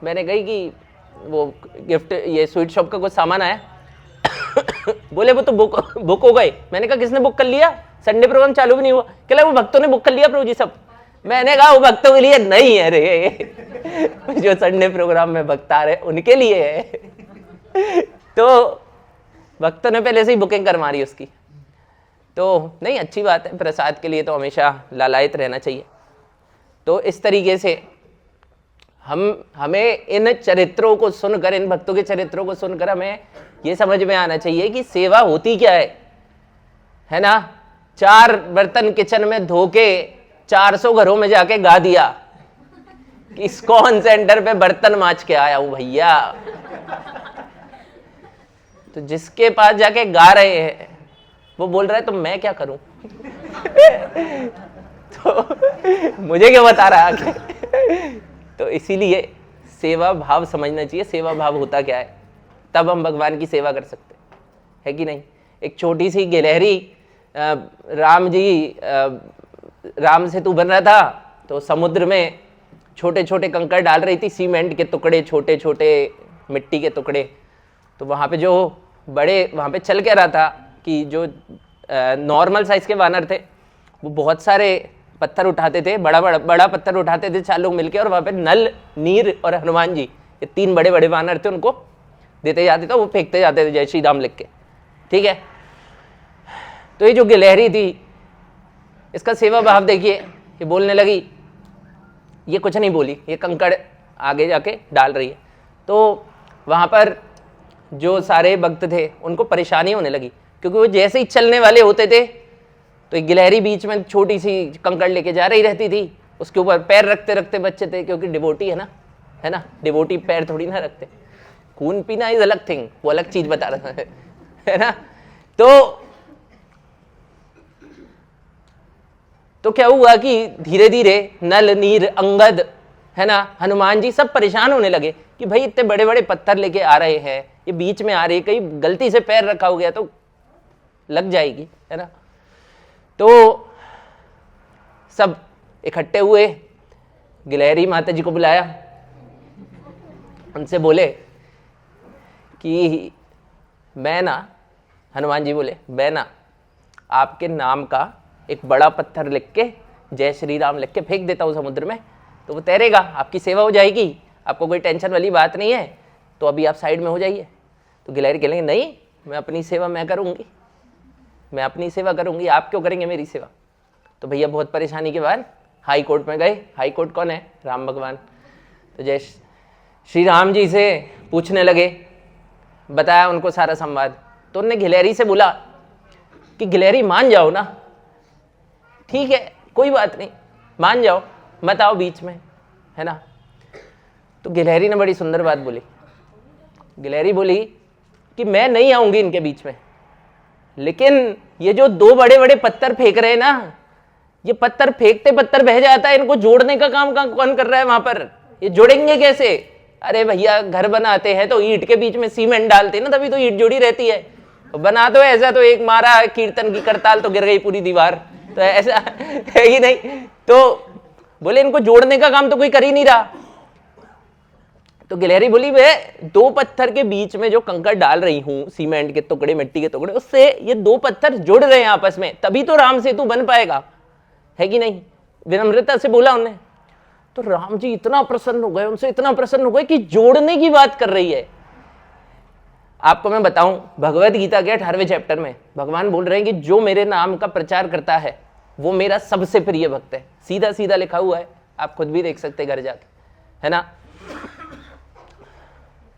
मैंने कही कि वो गिफ्ट, ये स्वीट शॉप का कुछ सामान आया। बोले वो तो बुक हो गए। मैंने कहा किसने बुक कर लिया, संडे प्रोग्राम चालू भी नहीं हुआ। कहला वो भक्तों ने बुक कर लिया प्रभु जी सब। मैंने कहा वो भक्तों के लिए नहीं है रे, जो संडे प्रोग्राम में भक्त आ रहे उनके लिए है। तो भक्तों ने पहले से ही बुकिंग करवा रही उसकी। तो नहीं, अच्छी बात है, प्रसाद के लिए तो हमेशा लालायित रहना चाहिए। तो इस तरीके से हमें इन चरित्रों को सुनकर, इन भक्तों के चरित्रों को सुनकर हमें ये समझ में आना चाहिए कि सेवा होती क्या है ना। 4 बर्तन किचन में धो के 400 घरों में जाके गा दिया कि इस्कॉन सेंटर पे बर्तन मांज के आया हूं भैया। तो जिसके पास जाके गा रहे हैं वो बोल रहा है तो मैं क्या करूं। तो मुझे क्या बता रहा है। तो इसीलिए सेवा भाव समझना चाहिए, सेवा भाव होता क्या है, तब हम भगवान की सेवा कर सकते है कि नहीं। एक छोटी सी गिलहरी, राम सेतु बन रहा था तो समुद्र में छोटे छोटे कंकड़ डाल रही थी, सीमेंट के टुकड़े, छोटे छोटे मिट्टी के टुकड़े। तो वहाँ पे जो बड़े, वहाँ पे चल के रहा था कि जो नॉर्मल साइज के वानर थे वो बहुत सारे पत्थर उठाते थे, बड़ा बड़ा बड़ा पत्थर उठाते थे 4 लोग मिलके, और वहाँ पे नल, नीर और हनुमान जी, ये 3 बड़े बड़े वानर थे, उनको देते जाते थे, वो फेंकते जाते थे जय श्री राम लिख के। ठीक है, तो ये जो गिलहरी थी, इसका सेवा भाव देखिए, ये बोलने लगी, ये कुछ नहीं बोली, ये कंकड़ आगे जाके डाल रही है। तो वहाँ पर जो सारे भक्त थे उनको परेशानी होने लगी, क्योंकि वो जैसे ही चलने वाले होते थे तो एक गिलहरी बीच में छोटी सी कंकड़ लेके जा रही रहती थी, उसके ऊपर पैर रखते रखते बच्चे थे, क्योंकि डिवोटी है ना, डिवोटी पैर थोड़ी ना रखते। खून पीना इज अलग थिंग, वो अलग चीज बता रहा है ना। तो क्या हुआ कि धीरे धीरे नल, नीर, अंगद, है ना, हनुमान जी सब परेशान होने लगे कि भाई इतने बड़े बड़े पत्थर लेके आ रहे हैं, ये बीच में आ रही है, कहीं गलती से पैर रखा हो गया तो लग जाएगी, है ना। तो सब इकट्ठे हुए, गिलहरी माता जी को बुलाया, उनसे बोले कि मैं ना, हनुमान जी बोले, मैं ना आपके नाम का एक बड़ा पत्थर लिख के, जय श्री राम लिख के फेंक देता हूँ समुद्र में, तो वो तैरेगा, आपकी सेवा हो जाएगी, आपको कोई टेंशन वाली बात नहीं है, तो अभी आप साइड में हो जाइए। तो गिलहरी कहेंगे नहीं, मैं अपनी सेवा मैं करूँगी, मैं अपनी सेवा करूँगी, आप क्यों करेंगे मेरी सेवा। तो भैया बहुत परेशानी के बाद हाई कोर्ट में गए। हाई कोर्ट कौन है? राम भगवान। तो जय श्री राम जी से पूछने लगे, बताया उनको सारा संवाद। तो उन्होंने गिलहरी से बोला कि गिलहरी मान जाओ ना, ठीक है कोई बात नहीं, मान जाओ, मत आओ बीच में, है ना। तो गिलहरी ने बड़ी सुंदर बात बोली। गिलहरी बोली कि मैं नहीं आऊंगी इनके बीच में, लेकिन ये जो 2 बड़े बड़े पत्थर फेंक रहे हैं ना, ये पत्थर फेंकते पत्थर बह जाता है, इनको जोड़ने का काम कौन कर रहा है वहां पर? ये जोड़ेंगे कैसे? अरे भैया घर बनाते हैं तो ईंट के बीच में सीमेंट डालते हैं ना, तभी तो ईंट जुड़ी रहती है। तो बना तो ऐसा, तो एक मारा कीर्तन की करताल तो गिर गई पूरी दीवार, तो ऐसा है ही नहीं। तो बोले इनको जोड़ने का काम तो कोई कर ही नहीं रहा। तो गिलहरी बोली मैं 2 पत्थर के बीच में जो कंकड़ डाल रही हूं, सीमेंट के टुकड़े, मिट्टी के टुकड़े, उससे ये 2 पत्थर जुड़ रहे हैं आपस में, तभी तो राम सेतु बन पाएगा, है कि नहीं। विनम्रता से बोला उन्होंने। तो राम जी इतना प्रसन्न हो गए, उनसे इतना प्रसन्न हो गए कि जोड़ने की बात कर रही है। आपको मैं बताऊं, भगवद गीता के 18वें चैप्टर में भगवान बोल रहे हैं कि जो मेरे नाम का प्रचार करता है वो मेरा सबसे प्रिय भक्त है। सीधा सीधा लिखा हुआ है, आप खुद भी देख सकते घर जाके, है ना।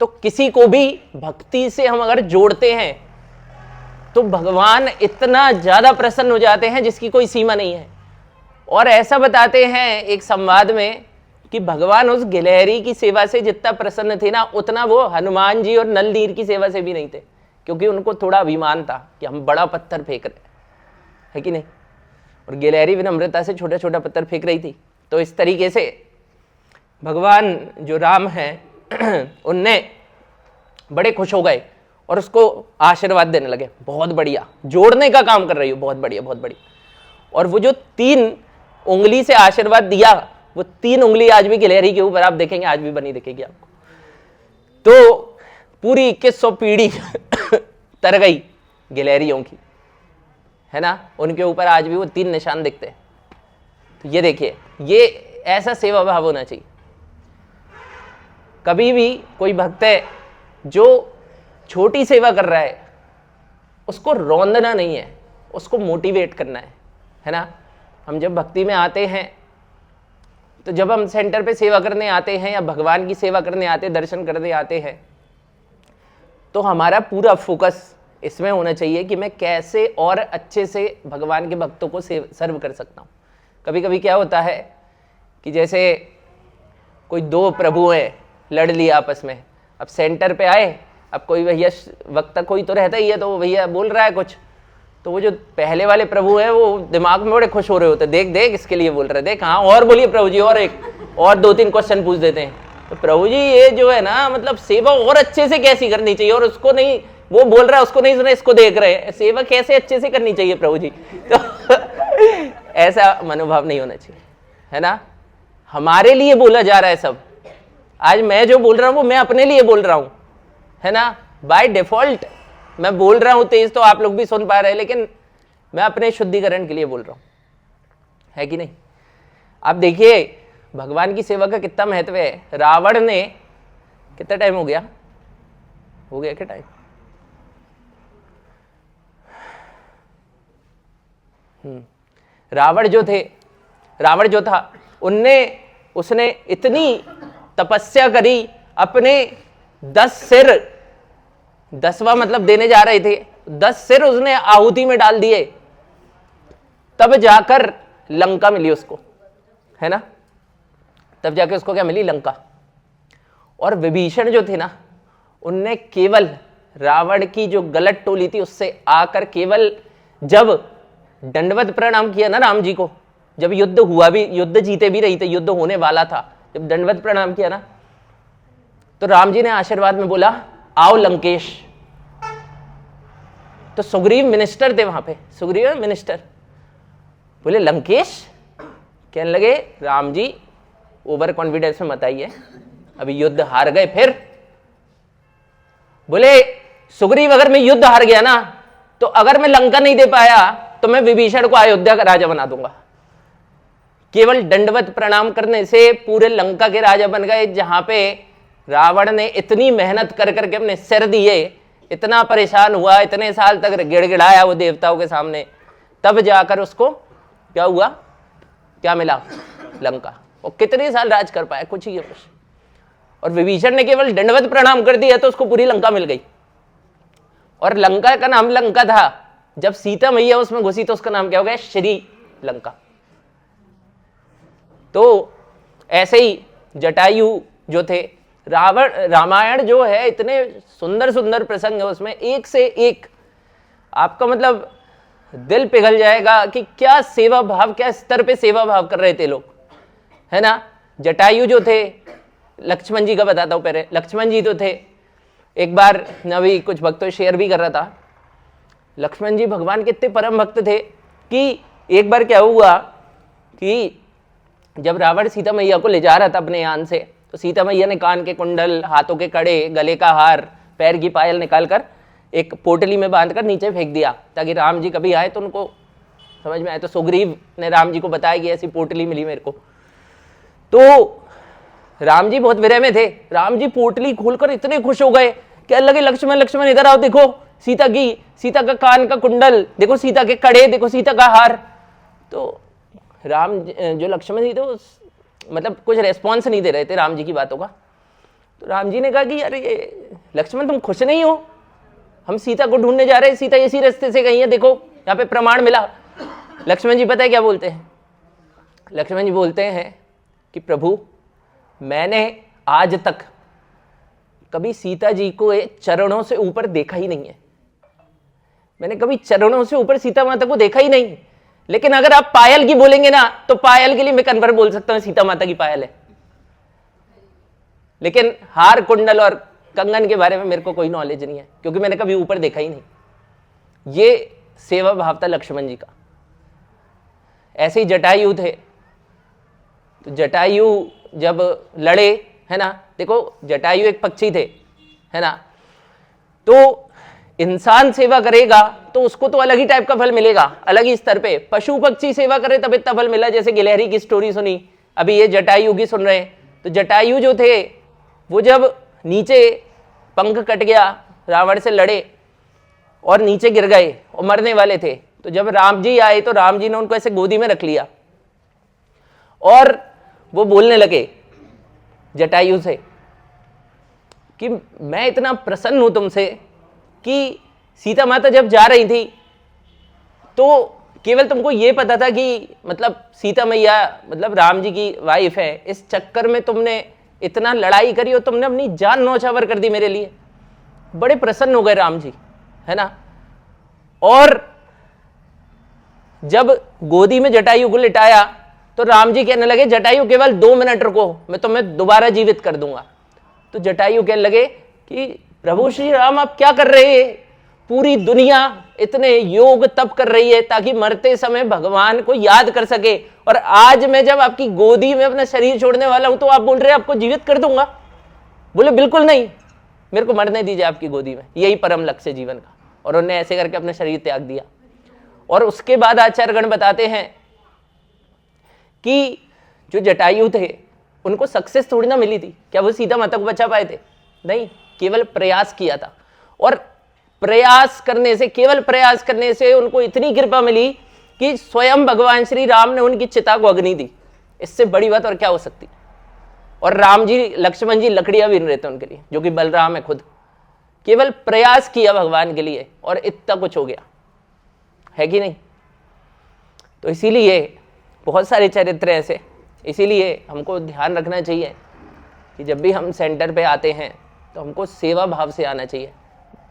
तो किसी को भी भक्ति से हम अगर जोड़ते हैं तो भगवान इतना ज्यादा प्रसन्न हो जाते हैं जिसकी कोई सीमा नहीं है। और ऐसा बताते हैं एक संवाद में कि भगवान उस गिलहरी की सेवा से जितना प्रसन्न थे ना, उतना वो हनुमान जी और नल नीर की सेवा से भी नहीं थे, क्योंकि उनको थोड़ा अभिमान था कि हम बड़ा पत्थर फेंक रहे, है कि नहीं। और गिलहरी विनम्रता से छोटा छोटा पत्थर फेंक रही थी। तो इस तरीके से भगवान जो राम हैं उनने बड़े खुश हो गए और उसको आशीर्वाद देने लगे, बहुत बढ़िया, जोड़ने का काम कर रही हो, बहुत बढ़िया बहुत बढ़िया। और वो जो 3 उंगली से आशीर्वाद दिया, वो 3 उंगली आज भी गिलहरी के ऊपर आप देखेंगे, आज भी बनी दिखेगी आपको। तो पूरी 2100 पीढ़ी तर गई गिलहरियों की, है ना, उनके ऊपर आज भी वो 3 निशान दिखते हैं। तो ये देखिए, ये ऐसा सेवा भाव होना चाहिए। कभी भी कोई भक्त है जो छोटी सेवा कर रहा है, उसको रौंदना नहीं है, उसको मोटिवेट करना है ना। हम जब भक्ति में आते हैं, तो जब हम सेंटर पे सेवा करने आते हैं या भगवान की सेवा करने आते हैं, दर्शन करने आते हैं, तो हमारा पूरा फोकस इसमें होना चाहिए कि मैं कैसे और अच्छे से भगवान के भक्तों को सर्व कर सकता हूँ। कभी कभी क्या होता है कि जैसे कोई 2 प्रभु हैं, लड़ लिया आपस में, अब सेंटर पे आए, अब कोई भैया वक्ता कोई तो रहता ही है, तो भैया बोल रहा है कुछ, तो वो जो पहले वाले प्रभु है वो दिमाग में बड़े खुश हो रहे होते, देख देख इसके लिए बोल रहे, देख हाँ और बोलिए प्रभु जी, और एक और 2-3 क्वेश्चन पूछ देते हैं। तो प्रभु जी ये जो है ना, मतलब सेवा और अच्छे से कैसी करनी चाहिए, और उसको नहीं, वो बोल रहा है उसको नहीं सुना, इसको देख रहे हैं, सेवा कैसे अच्छे से करनी चाहिए प्रभु जी। तो ऐसा मनोभाव नहीं होना चाहिए, है ना। हमारे लिए बोला जा रहा है सब। आज मैं जो बोल रहा हूं वो मैं अपने लिए बोल रहा हूं, है ना। बाय डिफॉल्ट मैं बोल रहा हूं तेज, तो आप लोग भी सुन पा रहे हैं, लेकिन मैं अपने शुद्धिकरण के लिए बोल रहा हूं, है कि नहीं? आप देखिए भगवान की सेवा का कितना महत्व है। रावण ने, कितना टाइम हो गया क्या टाइम? रावण जो था उसने इतनी तपस्या करी, अपने 10 सिर, 10वां मतलब देने जा रहे थे, 10 सिर उसने आहुति में डाल दिए, तब जाकर लंका मिली उसको, है ना? तब जाके उसको क्या मिली? लंका। और विभीषण जो थे ना, उनने केवल रावण की जो गलत टोली थी उससे आकर केवल जब दंडवत प्रणाम किया ना राम जी को, जब युद्ध हुआ भी, युद्ध जीते भी रही थे, युद्ध होने वाला था, जब दंडवत प्रणाम किया ना, तो राम जी ने आशीर्वाद में बोला आओ लंकेश। तो सुग्रीव मिनिस्टर थे वहां पे, सुग्रीव मिनिस्टर बोले लंकेश। कहने लगे राम जी ओवर कॉन्फिडेंस में मत आइए, अभी युद्ध हार गए फिर। बोले सुग्रीव अगर मैं युद्ध हार गया ना, तो अगर मैं लंका नहीं दे पाया तो मैं विभीषण को अयोध्या का राजा बना दूंगा। केवल दंडवत प्रणाम करने से पूरे लंका के राजा बन गए, जहां पे रावण ने इतनी मेहनत कर करके अपने सिर दिए, इतना परेशान हुआ, इतने साल तक गिड़गिड़ाया वो देवताओं के सामने, तब जाकर उसको क्या हुआ? क्या मिला? लंका। और कितने साल राज कर पाया? कुछ ही कुछ। और विभीषण ने केवल दंडवत प्रणाम कर दिया तो उसको पूरी लंका मिल गई। और लंका का नाम लंका था, जब सीता मैया उसमें घुसी तो उसका नाम क्या हो गया? श्री लंका। तो ऐसे ही जटायु जो थे, रामायण जो है इतने सुंदर सुंदर प्रसंग है उसमें, एक से एक आपका मतलब दिल पिघल जाएगा कि क्या सेवा भाव, क्या स्तर पे सेवा भाव कर रहे थे लोग, है ना? जटायु जो थे, लक्ष्मण जी का बताता हूं पहले। लक्ष्मण जी तो थे, एक बार नवी कुछ भक्तों शेयर भी कर रहा था, लक्ष्मण जी भगवान के इतने परम भक्त थे कि एक बार क्या हुआ कि जब रावण सीता मैया को ले जा रहा था अपने यान से, तो सीता मैया ने कान के कुंडल, हाथों के कड़े, गले का हार, पैर की पायल निकालकर एक पोटली में बांधकर नीचे फेंक दिया, ताकि राम जी कभी आए तो उनको समझ में आए। तो सुग्रीव ने राम जी को बताया कि ऐसी पोटली मिली मेरे को। तो राम जी बहुत विरह में थे, राम जी पोटली खोलकर इतने खुश हो गए, कहने लगे लक्ष्मण लक्ष्मण इधर आओ, देखो सीता का कान का कुंडल, देखो सीता के कड़े, देखो सीता का हार। तो राम जो लक्ष्मण जी थे वो मतलब कुछ रेस्पॉन्स नहीं दे रहे थे राम जी की बातों का। तो राम जी ने कहा कि अरे लक्ष्मण तुम खुश नहीं हो, हम सीता को ढूंढने जा रहे हैं, सीता इसी रास्ते से गई है, देखो यहाँ पे प्रमाण मिला। लक्ष्मण जी पता है क्या बोलते हैं? लक्ष्मण जी बोलते हैं कि प्रभु मैंने आज तक कभी सीता जी को चरणों से ऊपर देखा ही नहीं है, मैंने कभी चरणों से ऊपर सीता माता को देखा ही नहीं। लेकिन अगर आप पायल की बोलेंगे ना, तो पायल के लिए मैं कन्फर्म बोल सकता हूं सीता माता की पायल है, लेकिन हार कुंडल और कंगन के बारे में मेरे को कोई नॉलेज नहीं है, क्योंकि मैंने कभी ऊपर देखा ही नहीं। ये सेवा भाव था लक्ष्मण जी का। ऐसे ही जटायु थे, तो जटायु जब लड़े, है ना, देखो जटायु एक पक्षी थे, है ना, तो इंसान सेवा करेगा तो उसको तो अलग ही टाइप का फल मिलेगा, अलग ही स्तर पे। पशु पक्षी सेवा करे तब इतना फल मिला, जैसे गिलहरी की स्टोरी सुनी, अभी ये जटायु की सुन रहे हैं। तो जटायु जो थे वो जब नीचे पंख कट गया, रावण से लड़े और नीचे गिर गए और मरने वाले थे, तो जब राम जी आए तो राम जी ने उनको ऐसे गोदी में रख लिया और वो बोलने लगे जटायु से कि मैं इतना प्रसन्न हूं तुमसे कि सीता माता जब जा रही थी तो केवल तुमको ये पता था कि मतलब सीता मैया मतलब राम जी की वाइफ है, इस चक्कर में तुमने इतना लड़ाई करी और तुमने अपनी जान न्यौछावर कर दी मेरे लिए। बड़े प्रसन्न हो गए राम जी, है ना। और जब गोदी में जटायु को लिटाया तो राम जी कहने लगे जटायु केवल 2 मिनट रुको, मैं तुम्हें दोबारा जीवित कर दूंगा। तो जटायु कहने लगे कि प्रभु श्री राम आप क्या कर रहे हैं, पूरी दुनिया इतने योग तप कर रही है ताकि मरते समय भगवान को याद कर सके, और आज मैं जब आपकी गोदी में अपना शरीर छोड़ने वाला हूं तो आप बोल रहे हैं आपको जीवित कर दूंगा। बोले बिल्कुल नहीं, मेरे को मरने दीजिए आपकी गोदी में, यही परम लक्ष्य जीवन का। और उन्होंने ऐसे करके अपना शरीर त्याग दिया। और उसके बाद आचार्यगण बताते हैं कि जो जटायु थे उनको सक्सेस थोड़ी ना मिली थी, क्या वो सीता माता को बचा पाए थे? नहीं, केवल प्रयास किया था। और प्रयास करने से, केवल प्रयास करने से उनको इतनी कृपा मिली कि स्वयं भगवान श्री राम ने उनकी चिता को अग्नि दी। इससे बड़ी बात और क्या हो सकती? और राम जी, लक्ष्मण जी लकड़ियां बीन रहे थे उनके लिए, जो कि बलराम है खुद। केवल प्रयास किया भगवान के लिए और इतना कुछ हो गया, है कि नहीं? तो इसीलिए बहुत सारे चरित्र ऐसे, इसीलिए हमको ध्यान रखना चाहिए कि जब भी हम सेंटर पे आते हैं तो हमको सेवा भाव से आना चाहिए।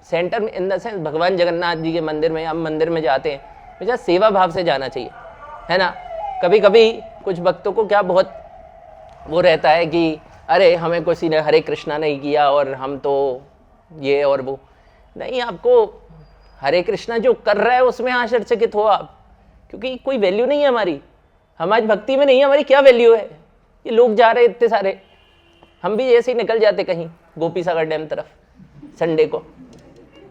सेंटर में इन द सेंस भगवान जगन्नाथ जी के मंदिर में, हम मंदिर में जाते हैं, मुझे सेवा भाव से जाना चाहिए, है ना। कभी कभी कुछ भक्तों को क्या बहुत वो रहता है कि अरे हमें किसी ने हरे कृष्णा नहीं किया और हम तो ये और वो। नहीं, आपको हरे कृष्णा जो कर रहा है उसमें आश्चर्यचकित हो आप, क्योंकि कोई वैल्यू नहीं है हमारी। हम आज भक्ति में नहीं है, हमारी क्या वैल्यू है? ये लोग जा रहे इतने सारे, हम भी ऐसे ही निकल जाते कहीं गोपी सागर डैम तरफ संडे को,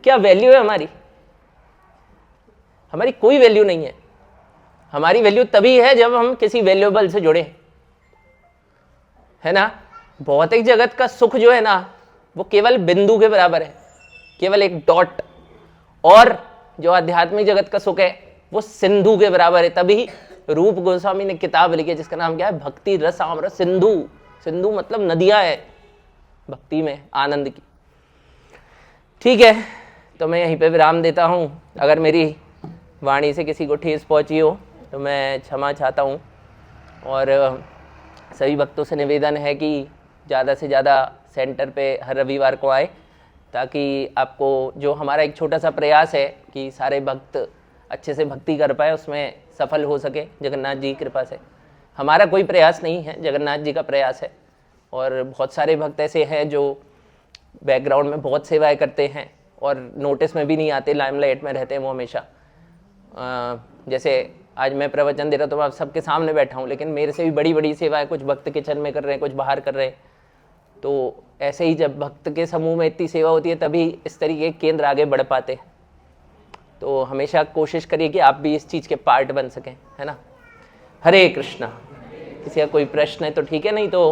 क्या वैल्यू है हमारी? हमारी कोई वैल्यू नहीं है। हमारी वैल्यू तभी है जब हम किसी वैल्यूएबल से जुड़े, है ना। भौतिक जगत का सुख जो है ना, वो केवल बिंदु के बराबर है, केवल एक डॉट। और जो आध्यात्मिक जगत का सुख है वो सिंधु के बराबर है। तभी रूप गोस्वामी ने किताब लिखी जिसका नाम क्या है? भक्ति रस आम्र सिंधु। सिंधु मतलब नदियां है भक्ति में आनंद की। ठीक है, तो मैं यहीं पे विराम देता हूं। अगर मेरी वाणी से किसी को ठेस पहुंची हो तो मैं क्षमा चाहता हूं। और सभी भक्तों से निवेदन है कि ज़्यादा से ज़्यादा सेंटर पे हर रविवार को आए, ताकि आपको जो हमारा एक छोटा सा प्रयास है कि सारे भक्त अच्छे से भक्ति कर पाए, उसमें सफल हो सके जगन्नाथ जी की कृपा से। हमारा कोई प्रयास नहीं है, जगन्नाथ जी का प्रयास है। और बहुत सारे भक्त ऐसे हैं जो बैकग्राउंड में बहुत सेवाएं करते हैं और नोटिस में भी नहीं आते, लाइमलाइट में रहते हैं वो हमेशा। जैसे आज मैं प्रवचन दे रहा तो मैं आप सबके सामने बैठा हूँ, लेकिन मेरे से भी बड़ी बड़ी सेवाएं कुछ भक्त किचन में कर रहे हैं, कुछ बाहर कर रहे हैं। तो ऐसे ही जब भक्त के समूह में इतनी सेवा होती है तभी इस तरीके के केंद्र आगे बढ़ पाते हैं। तो हमेशा कोशिश करिए कि आप भी इस चीज़ के पार्ट बन सकें, है ना। हरे कृष्णा। किसी का कोई प्रश्न है तो ठीक है, नहीं तो